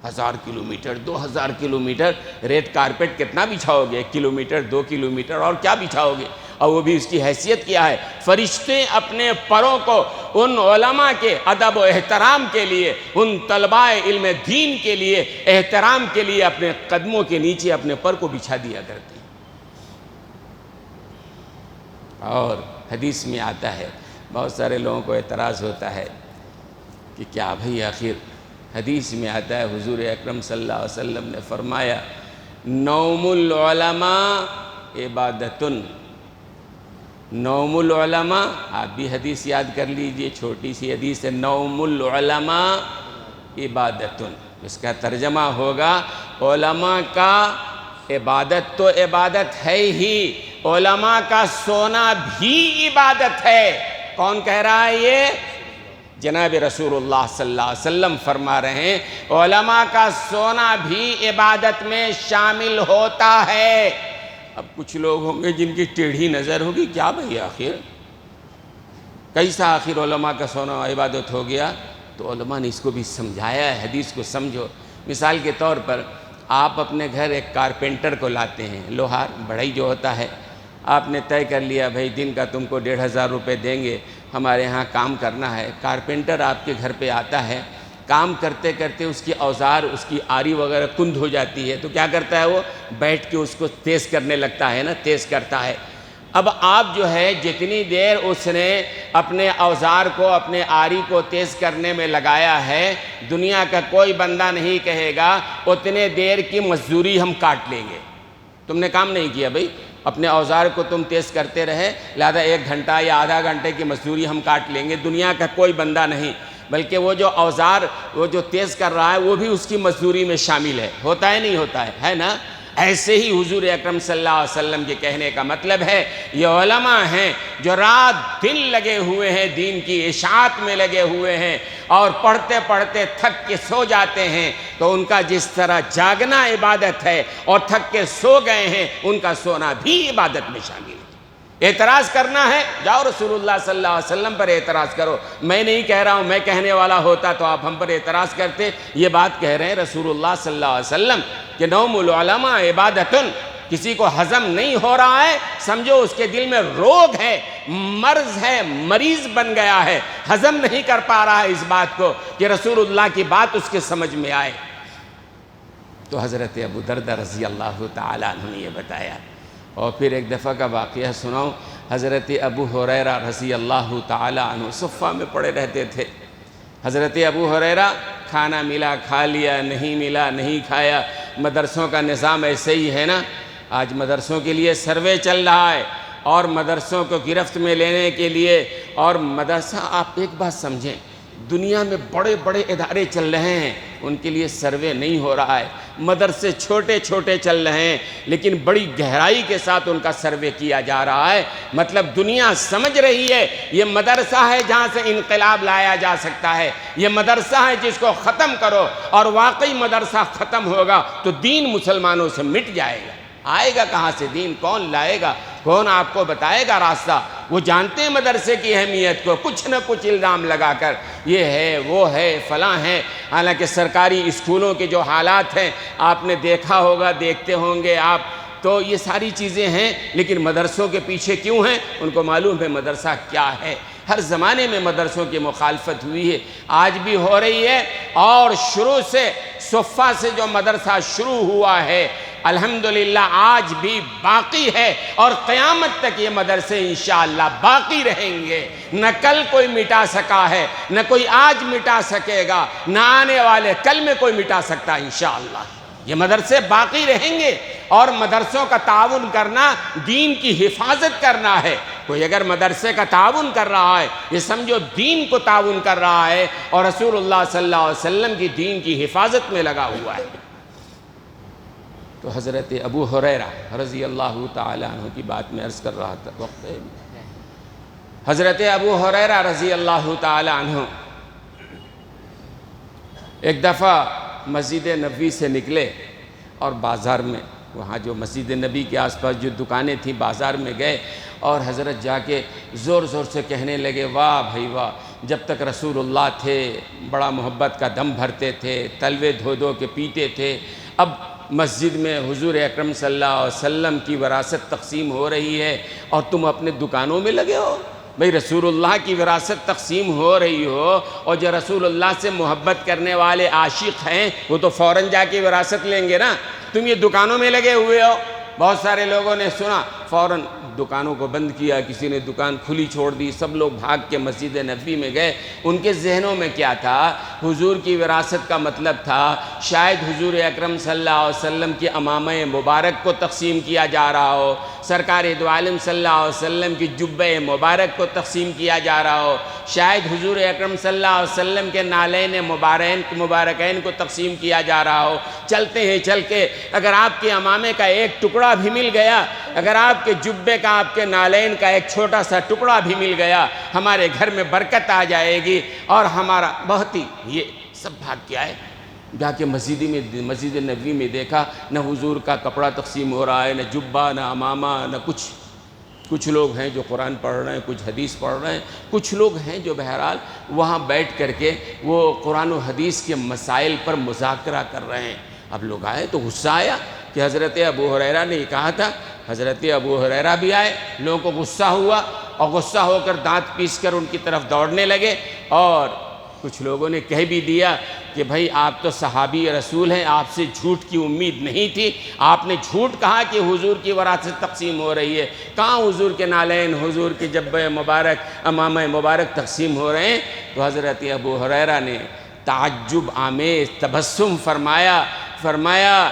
1000 کلومیٹر 2000 کلومیٹر ریڈ کارپیٹ کتنا بچھاؤ گے، 1 کلومیٹر 2 کلومیٹر اور کیا بچھاؤ گے، اور وہ بھی اس کی حیثیت کیا ہے۔ فرشتے اپنے پروں کو ان علماء کے ادب و احترام کے لیے، ان طلباء علم دین کے لیے احترام کے لیے اپنے قدموں کے نیچے اپنے پر کو بچھا دیا کرتے ہیں۔ اور حدیث میں آتا ہے، بہت سارے لوگوں کو اعتراض ہوتا ہے کہ کیا بھئی آخر حدیث میں آتا ہے حضور اکرم صلی اللہ علیہ وسلم نے فرمایا نوم العلماء عبادتن، نوم العلماء، آپ بھی حدیث یاد کر لیجئے، چھوٹی سی حدیث ہے، نوم العلماء عبادتن، اس کا ترجمہ ہوگا علماء کا عبادت تو عبادت ہے ہی، علماء کا سونا بھی عبادت ہے۔ کون کہہ رہا ہے یہ؟ جناب رسول اللہ صلی اللہ علیہ وسلم فرما رہے ہیں علماء کا سونا بھی عبادت میں شامل ہوتا ہے۔ اب کچھ لوگ ہوں گے جن کی ٹیڑھی نظر ہوگی، کیا بھئی آخر کیسا آخر علماء کا سونا عبادت ہو گیا؟ تو علماء نے اس کو بھی سمجھایا ہے، حدیث کو سمجھو۔ مثال کے طور پر آپ اپنے گھر ایک کارپینٹر کو لاتے ہیں، لوہار بڑھئی جو ہوتا ہے، آپ نے طے کر لیا بھائی دن کا تم کو 1500 روپے دیں گے، ہمارے ہاں کام کرنا ہے۔ کارپینٹر آپ کے گھر پہ آتا ہے، کام کرتے کرتے اس کی اوزار، اس کی آری وغیرہ کند ہو جاتی ہے، تو کیا کرتا ہے وہ؟ بیٹھ کے اس کو تیز کرنے لگتا ہے نا، تیز کرتا ہے۔ اب آپ جو ہے جتنی دیر اس نے اپنے اوزار کو، اپنے آری کو تیز کرنے میں لگایا ہے، دنیا کا کوئی بندہ نہیں کہے گا اتنے دیر کی مزدوری ہم کاٹ لیں گے۔ تم نے کام نہیں کیا بھئی، اپنے اوزار کو تم تیز کرتے رہے، لہذا 1 گھنٹہ یا آدھا گھنٹے کی مزدوری ہم کاٹ لیں گے۔ دنیا کا کوئی بندہ نہیں، بلکہ وہ جو اوزار وہ جو تیز کر رہا ہے وہ بھی اس کی مزدوری میں شامل ہے۔ ہوتا ہے نہیں ہوتا ہے نا؟ ایسے ہی حضور اکرم صلی اللہ علیہ وسلم کے کہنے کا مطلب ہے یہ علماء ہیں جو رات دن لگے ہوئے ہیں، دین کی اشاعت میں لگے ہوئے ہیں، اور پڑھتے پڑھتے تھک کے سو جاتے ہیں، تو ان کا جس طرح جاگنا عبادت ہے اور تھک کے سو گئے ہیں، ان کا سونا بھی عبادت میں شامل ہے۔ اعتراض کرنا ہے، جاؤ رسول اللہ صلی اللہ علیہ وسلم پر اعتراض کرو۔ میں نہیں کہہ رہا ہوں، میں کہنے والا ہوتا تو آپ ہم پر اعتراض کرتے۔ یہ بات کہہ رہے ہیں رسول اللہ صلی اللہ علیہ وسلم کہ نوم العلماء عبادتن، کسی کو ہضم نہیں ہو رہا ہے، سمجھو اس کے دل میں روگ ہے، مرض ہے، مریض بن گیا ہے، ہضم نہیں کر پا رہا ہے اس بات کو کہ رسول اللہ کی بات اس کے سمجھ میں آئے۔ تو حضرت ابو دردہ رضی اللہ تعالیٰ عنہ نے یہ بتایا۔ اور پھر ایک دفعہ کا واقعہ سناؤں، حضرت ابو ہریرہ رضی اللہ تعالیٰ عنہ صفہ میں پڑے رہتے تھے۔ حضرت ابو ہریرہ کھانا ملا کھا لیا، نہیں ملا نہیں کھایا۔ مدرسوں کا نظام ایسے ہی ہے نا، آج مدرسوں کے لیے سروے چل رہا ہے، اور مدرسوں کو گرفت میں لینے کے لیے، اور مدرسہ آپ ایک بات سمجھیں، دنیا میں بڑے بڑے ادارے چل رہے ہیں، ان کے لیے سروے نہیں ہو رہا ہے۔ مدرسے چھوٹے چھوٹے چل رہے ہیں، لیکن بڑی گہرائی کے ساتھ ان کا سروے کیا جا رہا ہے۔ مطلب دنیا سمجھ رہی ہے یہ مدرسہ ہے جہاں سے انقلاب لایا جا سکتا ہے، یہ مدرسہ ہے جس کو ختم کرو، اور واقعی مدرسہ ختم ہوگا تو دین مسلمانوں سے مٹ جائے گا۔ آئے گا کہاں سے دین؟ کون لائے گا؟ کون آپ کو بتائے گا راستہ؟ وہ جانتے ہیں مدرسے کی اہمیت کو، کچھ نہ کچھ الزام لگا کر یہ ہے وہ ہے فلاں ہے۔ حالانکہ سرکاری اسکولوں کے جو حالات ہیں آپ نے دیکھا ہوگا، دیکھتے ہوں گے آپ، تو یہ ساری چیزیں ہیں، لیکن مدرسوں کے پیچھے کیوں ہیں؟ ان کو معلوم ہے مدرسہ کیا ہے۔ ہر زمانے میں مدرسوں کی مخالفت ہوئی ہے، آج بھی ہو رہی ہے، اور شروع سے صفہ سے جو مدرسہ شروع ہوا ہے الحمدللہ آج بھی باقی ہے، اور قیامت تک یہ مدرسے انشاءاللہ باقی رہیں گے۔ نہ کل کوئی مٹا سکا ہے، نہ کوئی آج مٹا سکے گا، نہ آنے والے کل میں کوئی مٹا سکتا انشاءاللہ۔ یہ مدرسے باقی رہیں گے، اور مدرسوں کا تعاون کرنا دین کی حفاظت کرنا ہے۔ کوئی اگر مدرسے کا تعاون کر رہا ہے، یہ سمجھو دین کو تعاون کر رہا ہے، اور رسول اللہ صلی اللہ علیہ وسلم کی دین کی حفاظت میں لگا ہوا ہے۔ تو حضرت ابو ہریرہ رضی اللہ تعالیٰ عنہ کی بات میں عرض کر رہا تھا، وقت ہے۔ حضرت ابو ہریرہ رضی اللہ تعالیٰ عنہ ایک دفعہ مسجد نبوی سے نکلے، اور بازار میں، وہاں جو مسجد نبی کے آس پاس جو دکانیں تھیں، بازار میں گئے، اور حضرت جا کے زور زور سے کہنے لگے، واہ بھائی واہ، جب تک رسول اللہ تھے بڑا محبت کا دم بھرتے تھے، تلوے دھو دھو کے پیتے تھے، اب مسجد میں حضور اکرم صلی اللہ علیہ وسلم کی وراثت تقسیم ہو رہی ہے، اور تم اپنے دکانوں میں لگے ہو۔ بھئی رسول اللہ کی وراثت تقسیم ہو رہی ہو، اور جو رسول اللہ سے محبت کرنے والے عاشق ہیں وہ تو فوراً جا کے وراثت لیں گے نا، تم یہ دکانوں میں لگے ہوئے ہو۔ بہت سارے لوگوں نے سنا فوراً دکانوں کو بند کیا، کسی نے دکان کھلی چھوڑ دی، سب لوگ بھاگ کے مسجد نبوی میں گئے۔ ان کے ذہنوں میں کیا تھا؟ حضور کی وراثت کا مطلب تھا شاید حضور اکرم صلی اللہ علیہ وسلم کی امامہ مبارک کو تقسیم کیا جا رہا ہو، سرکار دو عالم صلی اللہ علیہ وسلم کی جبہ مبارک کو تقسیم کیا جا رہا ہو، شاید حضور اکرم صلی اللہ علیہ وسلم کے نالین مبارکین کو تقسیم کیا جا رہا ہو۔ چلتے ہیں چل کے اگر آپ کے امامے کا ایک ٹکڑا بھی مل گیا، اگر آپ کے جبے کا، آپ کے نالین کا ایک چھوٹا سا ٹکڑا بھی مل گیا، ہمارے گھر میں برکت آ جائے گی اور ہمارا بہت ہی یہ سب بھاگ کے آئے۔ جا کے مسجد نبوی میں دیکھا نہ حضور کا کپڑا تقسیم ہو رہا ہے، نہ جبہ، نہ امامہ، نہ کچھ لوگ ہیں جو قرآن پڑھ رہے ہیں، کچھ حدیث پڑھ رہے ہیں، کچھ لوگ ہیں جو بہرحال وہاں بیٹھ کر کے وہ قرآن و حدیث کے مسائل پر مذاکرہ کر رہے ہیں۔ اب لوگ آئے تو غصہ آیا کہ حضرت ابو ہریرہ نے یہ کہا تھا۔ حضرت ابو ہریرہ بھی آئے، لوگوں کو غصہ ہوا اور غصہ ہو کر دانت پیس کر ان کی طرف دوڑنے لگے، اور کچھ لوگوں نے کہہ بھی دیا کہ بھائی آپ تو صحابی رسول ہیں، آپ سے جھوٹ کی امید نہیں تھی، آپ نے جھوٹ کہا کہ حضور کی وراثت تقسیم ہو رہی ہے، کہاں حضور کے نالین، حضور کی جبہ مبارک، امامہ مبارک تقسیم ہو رہے ہیں؟ تو حضرت ابو ہریرہ نے تعجب آمیز تبسم فرمایا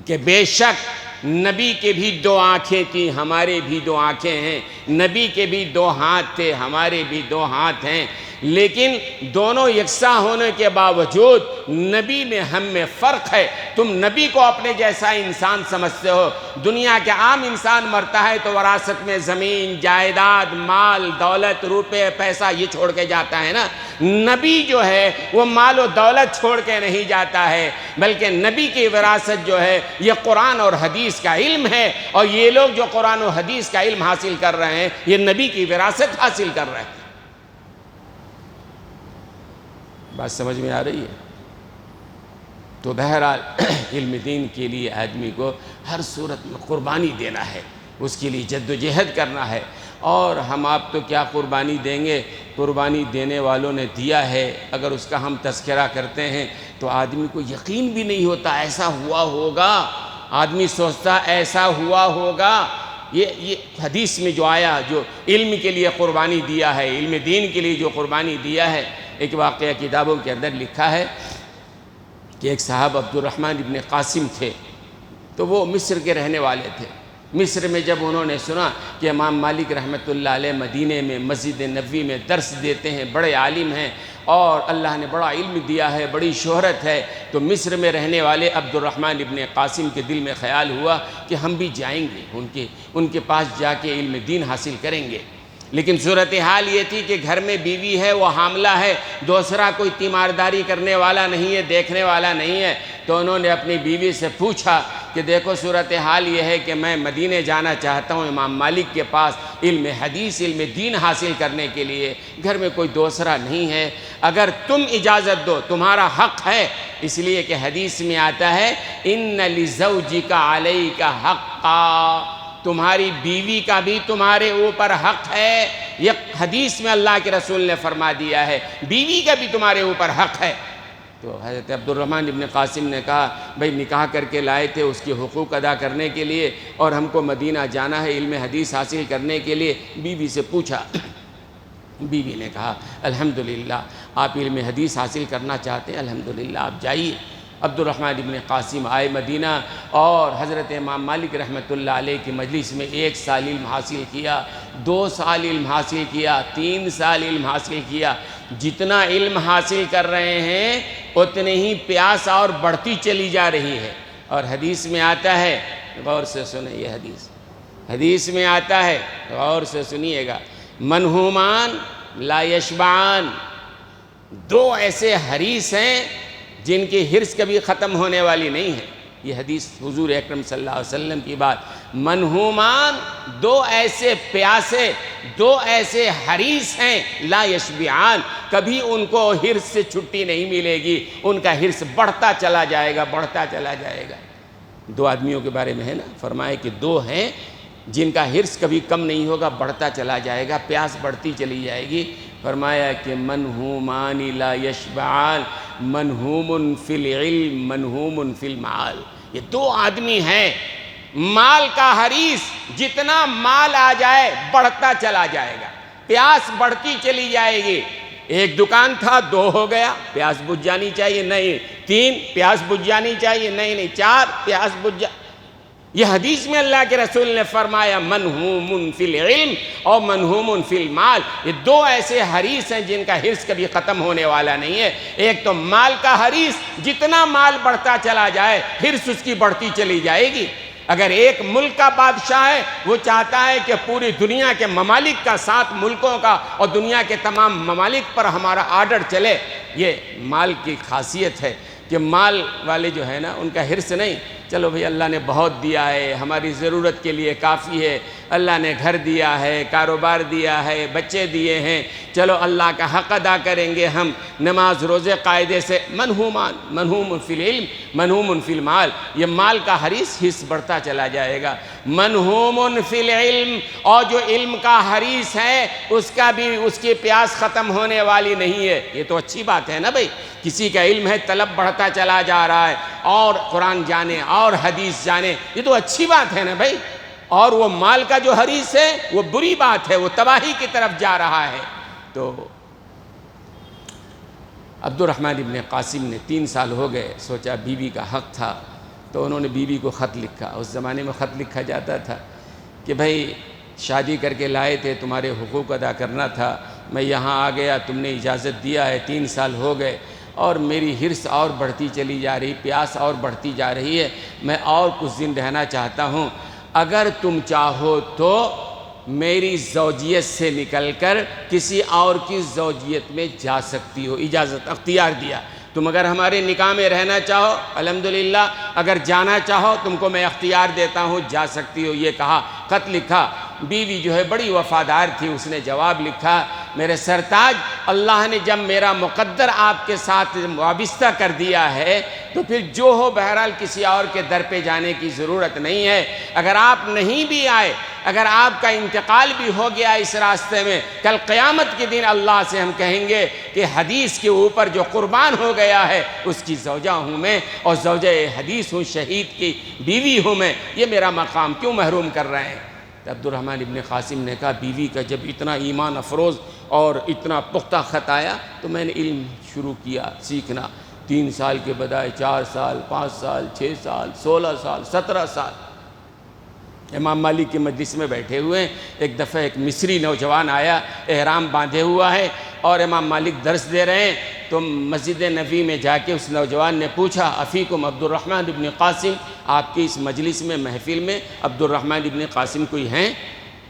کہ بے شک نبی کے بھی دو آنکھیں تھیں، ہمارے بھی دو آنکھیں ہیں، نبی کے بھی دو ہاتھ تھے، ہمارے بھی دو ہاتھ ہیں، لیکن دونوں یکساں ہونے کے باوجود نبی میں ہم میں فرق ہے۔ تم نبی کو اپنے جیسا انسان سمجھتے ہو، دنیا کے عام انسان مرتا ہے تو وراثت میں زمین، جائیداد، مال، دولت، روپے، پیسہ یہ چھوڑ کے جاتا ہے نا۔ نبی جو ہے وہ مال و دولت چھوڑ کے نہیں جاتا ہے، بلکہ نبی کی وراثت جو ہے یہ قرآن اور حدیث کا علم ہے، اور یہ لوگ جو قرآن و حدیث کا علم حاصل کر رہے ہیں یہ نبی کی وراثت حاصل کر رہے ہیں۔ بات سمجھ میں آ رہی ہے؟ تو بہرحال علم دین کے لیے آدمی کو ہر صورت میں قربانی دینا ہے، اس کے لیے جد و جہد کرنا ہے، اور ہم آپ تو کیا قربانی دیں گے، قربانی دینے والوں نے دیا ہے۔ اگر اس کا ہم تذکرہ کرتے ہیں تو آدمی کو یقین بھی نہیں ہوتا ایسا ہوا ہوگا، آدمی سوچتا ایسا ہوا ہوگا۔ یہ حدیث میں جو آیا، جو علم کے لیے قربانی دیا ہے، علم دین کے لیے جو قربانی دیا ہے، ایک واقعہ کتابوں کے اندر لکھا ہے کہ ایک صاحب عبد الرحمن ابن قاسم تھے، تو وہ مصر کے رہنے والے تھے۔ مصر میں جب انہوں نے سنا کہ امام مالک رحمۃ اللہ علیہ مدینے میں مسجد نبوی میں درس دیتے ہیں، بڑے عالم ہیں اور اللہ نے بڑا علم دیا ہے، بڑی شہرت ہے، تو مصر میں رہنے والے عبد الرحمن ابن قاسم کے دل میں خیال ہوا کہ ہم بھی جائیں گے، ان کے پاس جا کے علم دین حاصل کریں گے۔ لیکن صورتحال یہ تھی کہ گھر میں بیوی ہے، وہ حاملہ ہے، دوسرا کوئی تیمارداری کرنے والا نہیں ہے، دیکھنے والا نہیں ہے۔ تو انہوں نے اپنی بیوی سے پوچھا کہ دیکھو صورتحال یہ ہے کہ میں مدینے جانا چاہتا ہوں امام مالک کے پاس علم حدیث، علم دین حاصل کرنے کے لیے، گھر میں کوئی دوسرا نہیں ہے، اگر تم اجازت دو تمہارا حق ہے، اس لیے کہ حدیث میں آتا ہے ان لزوجک علیک حقا، تمہاری بیوی کا بھی تمہارے اوپر حق ہے۔ یہ حدیث میں اللہ کے رسول نے فرما دیا ہے، بیوی کا بھی تمہارے اوپر حق ہے۔ تو حضرت عبد الرحمن ابن قاسم نے کہا بھئی نکاح کر کے لائے تھے اس کے حقوق ادا کرنے کے لیے، اور ہم کو مدینہ جانا ہے علم حدیث حاصل کرنے کے لیے۔ بیوی سے پوچھا، بیوی نے کہا الحمدللہ آپ علم حدیث حاصل کرنا چاہتے ہیں، الحمدللہ آپ جائیے۔ عبد الرحمن ابن قاسم آئے مدینہ، اور حضرت امام مالک رحمۃ اللہ علیہ کی مجلس میں 1 سال علم حاصل کیا، 2 سال علم حاصل کیا، 3 سال علم حاصل کیا۔ جتنا علم حاصل کر رہے ہیں اتنے ہی پیاس اور بڑھتی چلی جا رہی ہے۔ اور حدیث میں آتا ہے، غور سے سنیں یہ حدیث میں آتا ہے، غور سے سنیے گا، منہومان لا یشبعان، 2 ایسے حریص ہیں جن کی حرص کبھی ختم ہونے والی نہیں ہے۔ یہ حدیث حضور اکرم صلی اللہ علیہ وسلم کی بات، منہومان 2 ایسے پیاسے، 2 ایسے حریص ہیں لا یشبعان، کبھی ان کو حرص سے چھٹی نہیں ملے گی، ان کا حرص بڑھتا چلا جائے گا، بڑھتا چلا جائے گا۔ 2 آدمیوں کے بارے میں ہے نا، فرمائے کہ 2 ہیں جن کا حرص کبھی کم نہیں ہوگا، بڑھتا چلا جائے گا، پیاس بڑھتی چلی جائے گی۔ فرمایا کہ منہومان لا یشبعان، منہوم فی العلم منہوم فی المعال، یہ 2 آدمی ہیں مال کا حریص جتنا مال آ جائے بڑھتا چلا جائے گا، پیاس بڑھتی چلی جائے گی۔ ایک دکان تھا، 2 ہو گیا، پیاس بجھ جانی چاہیے، نہیں 3 پیاس بجھ جانی چاہیے، نہیں 4 پیاس بجھ یہ حدیث میں اللہ کے رسول نے فرمایا منہوم فی العلم اور منہوم فی المال، یہ 2 ایسے حریص ہیں جن کا حرص کبھی ختم ہونے والا نہیں ہے۔ ایک تو مال کا حریص، جتنا مال بڑھتا چلا جائے حرص اس کی بڑھتی چلی جائے گی۔ اگر ایک ملک کا بادشاہ ہے، وہ چاہتا ہے کہ پوری دنیا کے ممالک کا، 7 ملکوں کا اور دنیا کے تمام ممالک پر ہمارا آرڈر چلے۔ یہ مال کی خاصیت ہے کہ مال والے جو ہے نا، ان کا حرص نہیں، چلو بھئی اللہ نے بہت دیا ہے، ہماری ضرورت کے لیے کافی ہے، اللہ نے گھر دیا ہے، کاروبار دیا ہے، بچے دیے ہیں، چلو اللہ کا حق ادا کریں گے ہم، نماز روزے قاعدے سے۔ منہوم فی العلم منہوم فی المال، یہ مال کا حرص بڑھتا چلا جائے گا۔ منہوم فی العلم، اور جو علم کا حریص ہے اس کا بھی اس کی پیاس ختم ہونے والی نہیں ہے۔ یہ تو اچھی بات ہے نا بھئی، کسی کا علم ہے، طلب بڑھتا چلا جا رہا ہے، اور قرآن جانے اور حدیث جانے، یہ تو اچھی بات ہے نا بھئی۔ اور وہ مال کا جو حریص ہے وہ بری بات ہے، وہ تباہی کی طرف جا رہا ہے۔ تو عبد الرحمن ابن قاسم نے 3 سال ہو گئے، سوچا بیوی کا حق تھا، تو انہوں نے بیوی کو خط لکھا۔ اس زمانے میں خط لکھا جاتا تھا کہ بھئی شادی کر کے لائے تھے، تمہارے حقوق ادا کرنا تھا، میں یہاں آ گیا، تم نے اجازت دیا ہے، 3 سال ہو گئے اور میری حرص اور بڑھتی چلی جا رہی، پیاس اور بڑھتی جا رہی ہے، میں اور کچھ دن رہنا چاہتا ہوں، اگر تم چاہو تو میری زوجیت سے نکل کر کسی اور کی زوجیت میں جا سکتی ہو، اجازت اختیار دیا۔ تم اگر ہمارے نکاح میں رہنا چاہو الحمدللہ، اگر جانا چاہو تم کو میں اختیار دیتا ہوں، جا سکتی ہو، یہ کہا، خط لکھا۔ بیوی جو ہے بڑی وفادار تھی، اس نے جواب لکھا، میرے سرتاج، اللہ نے جب میرا مقدر آپ کے ساتھ وابستہ کر دیا ہے تو پھر جو ہو بہرحال کسی اور کے در پہ جانے کی ضرورت نہیں ہے۔ اگر آپ نہیں بھی آئے، اگر آپ کا انتقال بھی ہو گیا اس راستے میں، کل قیامت کے دن اللہ سے ہم کہیں گے کہ حدیث کے اوپر جو قربان ہو گیا ہے اس کی زوجہ ہوں میں، اور زوجہ حدیث ہوں، شہید کی بیوی ہوں میں، یہ میرا مقام کیوں محروم کر رہے ہیں؟ تو عبد الرحمن ابن قاسم نے کہا، بیوی کا جب اتنا ایمان افروز اور اتنا پختہ خط آیا تو میں نے علم شروع کیا سیکھنا۔ 3 سال کے بجائے 4 سال، 5 سال، 6 سال، 16 سال، 17 سال امام مالک کی مجلس میں بیٹھے ہوئے ہیں۔ ایک دفعہ ایک مصری نوجوان آیا، احرام باندھے ہوا ہے، اور امام مالک درس دے رہے ہیں، تو مسجد نبوی میں جا کے اس نوجوان نے پوچھا، افیکم عبد الرحمن ابن قاسم، آپ کی اس مجلس میں، محفل میں عبد الرحمن ابن قاسم کوئی ہیں؟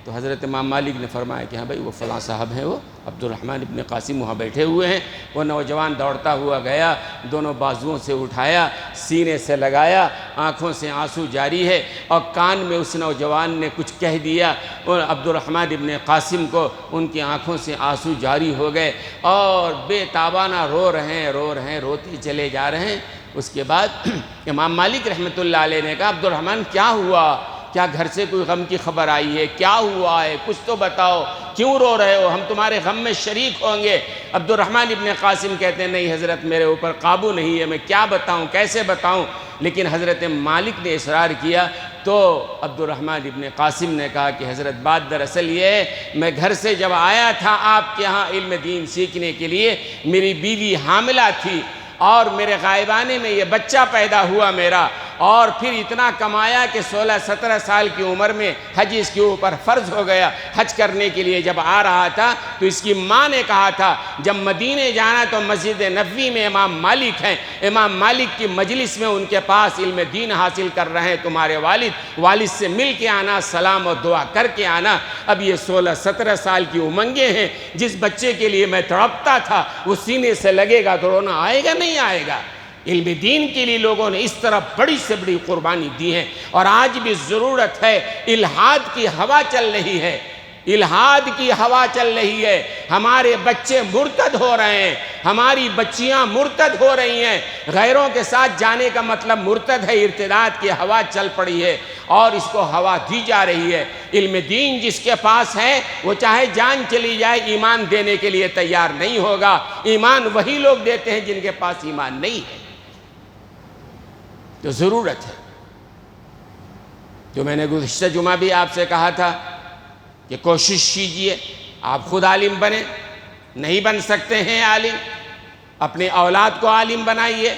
تو حضرت امام مالک نے فرمایا کہ ہاں بھائی وہ فلاں صاحب ہیں، وہ عبد الرحمن ابن قاسم وہاں بیٹھے ہوئے ہیں۔ وہ نوجوان دوڑتا ہوا گیا، دونوں بازوؤں سے اٹھایا، سینے سے لگایا، آنکھوں سے آنسو جاری ہے، اور کان میں اس نوجوان نے کچھ کہہ دیا، اور عبد الرحمن ابن قاسم کو ان کی آنکھوں سے آنسو جاری ہو گئے، اور بے تابانہ رو رہے ہیں، روتے چلے جا رہے ہیں۔ اس کے بعد امام مالک رحمۃ اللہ علیہ نے کہا، عبد الرحمن کیا ہوا؟ کیا گھر سے کوئی غم کی خبر آئی ہے؟ کیا ہوا ہے؟ کچھ تو بتاؤ، کیوں رو رہے ہو؟ ہم تمہارے غم میں شریک ہوں گے۔ عبد الرحمن ابن قاسم کہتے ہیں، نہیں حضرت، میرے اوپر قابو نہیں ہے، میں کیا بتاؤں، کیسے بتاؤں؟ لیکن حضرت مالک نے اصرار کیا، تو عبد الرحمن ابن قاسم نے کہا کہ حضرت بات دراصل یہ ہے، میں گھر سے جب آیا تھا آپ کے ہاں علم دین سیکھنے کے لیے، میری بیوی حاملہ تھی، اور میرے غائبانے میں یہ بچہ پیدا ہوا میرا، اور پھر اتنا کمایا کہ 16-17 سال کی عمر میں حج اس کے اوپر فرض ہو گیا۔ حج کرنے کے لیے جب آ رہا تھا تو اس کی ماں نے کہا تھا، جب مدینے جانا تو مسجد نبوی میں امام مالک ہیں، امام مالک کی مجلس میں ان کے پاس علم دین حاصل کر رہے ہیں تمہارے والد سے مل کے آنا، سلام اور دعا کر کے آنا۔ اب یہ 16-17 سال کی امنگیں ہیں، جس بچے کے لیے میں تڑپتا تھا وہ سینے سے لگے گا تو رونا آئے گا نہیں آئے گا؟ علم دین کے لیے لوگوں نے اس طرح بڑی سے بڑی قربانی دی ہے، اور آج بھی ضرورت ہے۔ الحاد کی ہوا چل رہی ہے، الحاد کی ہوا چل رہی ہے، ہمارے بچے مرتد ہو رہے ہیں، ہماری بچیاں مرتد ہو رہی ہیں۔ غیروں کے ساتھ جانے کا مطلب مرتد ہے، ارتداد کی ہوا چل پڑی ہے، اور اس کو ہوا دی جا رہی ہے۔ علم دین جس کے پاس ہے وہ چاہے جان چلی جائے ایمان دینے کے لیے تیار نہیں ہوگا۔ ایمان وہی لوگ دیتے ہیں جن کے پاس ایمان نہیں ہے۔ تو ضرورت ہے جو میں نے گزشتہ جمعہ بھی آپ سے کہا تھا کہ کوشش کیجئے آپ خود عالم بنیں، نہیں بن سکتے ہیں عالم، اپنی اولاد کو عالم بنائیے،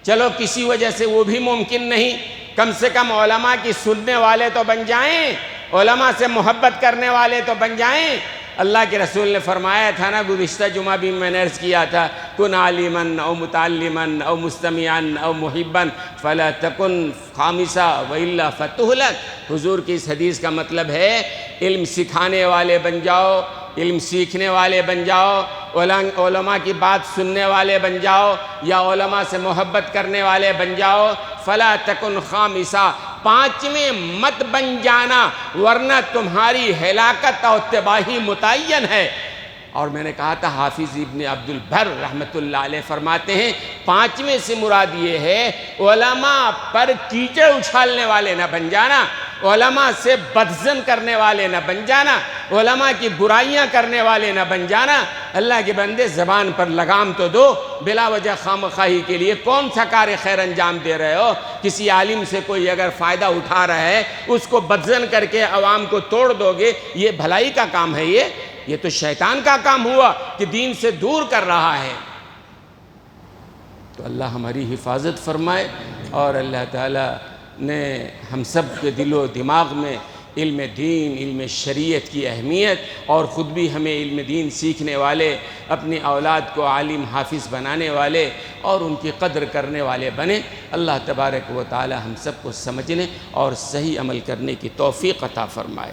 چلو کسی وجہ سے وہ بھی ممکن نہیں، کم سے کم علماء کی سننے والے تو بن جائیں، علماء سے محبت کرنے والے تو بن جائیں۔ اللہ کے رسول نے فرمایا تھا نا، گزشتہ جمعہ بھی میں نے عرض کیا تھا، کن عالماً او متعلماً او مستمعاً او محباً فلا تکن خامسا وإلا فتہلک۔ حضور کی اس حدیث کا مطلب ہے علم سکھانے والے بن جاؤ، علم سیکھنے والے بن جاؤ، علماء کی بات سننے والے بن جاؤ، یا علماء سے محبت کرنے والے بن جاؤ، فلا تکن خامسا، پانچویں مت بن جانا، ورنہ تمہاری ہلاکت اور تباہی متعین ہے۔ اور میں نے کہا تھا حافظ ابن عبد البر رحمۃ اللہ علیہ فرماتے ہیں پانچویں سے مراد یہ ہے علماء پر کیچڑ اچھالنے والے نہ بن جانا، علماء سے بدظن کرنے والے نہ بن جانا، علماء کی برائیاں کرنے والے نہ بن جانا۔ اللہ کے بندے زبان پر لگام تو دو، بلا وجہ خام خواہی کے لیے کون سا کار خیر انجام دے رہے ہو؟ کسی عالم سے کوئی اگر فائدہ اٹھا رہا ہے اس کو بدظن کر کے عوام کو توڑ دو گے، یہ بھلائی کا کام ہے؟ یہ تو شیطان کا کام ہوا کہ دین سے دور کر رہا ہے۔ تو اللہ ہماری حفاظت فرمائے، اور اللہ تعالیٰ نے ہم سب کے دل و دماغ میں علم دین، علم شریعت کی اہمیت، اور خود بھی ہمیں علم دین سیکھنے والے، اپنی اولاد کو عالم حافظ بنانے والے اور ان کی قدر کرنے والے بنے۔ اللہ تبارک و تعالی ہم سب کو سمجھنے اور صحیح عمل کرنے کی توفیق عطا فرمائے۔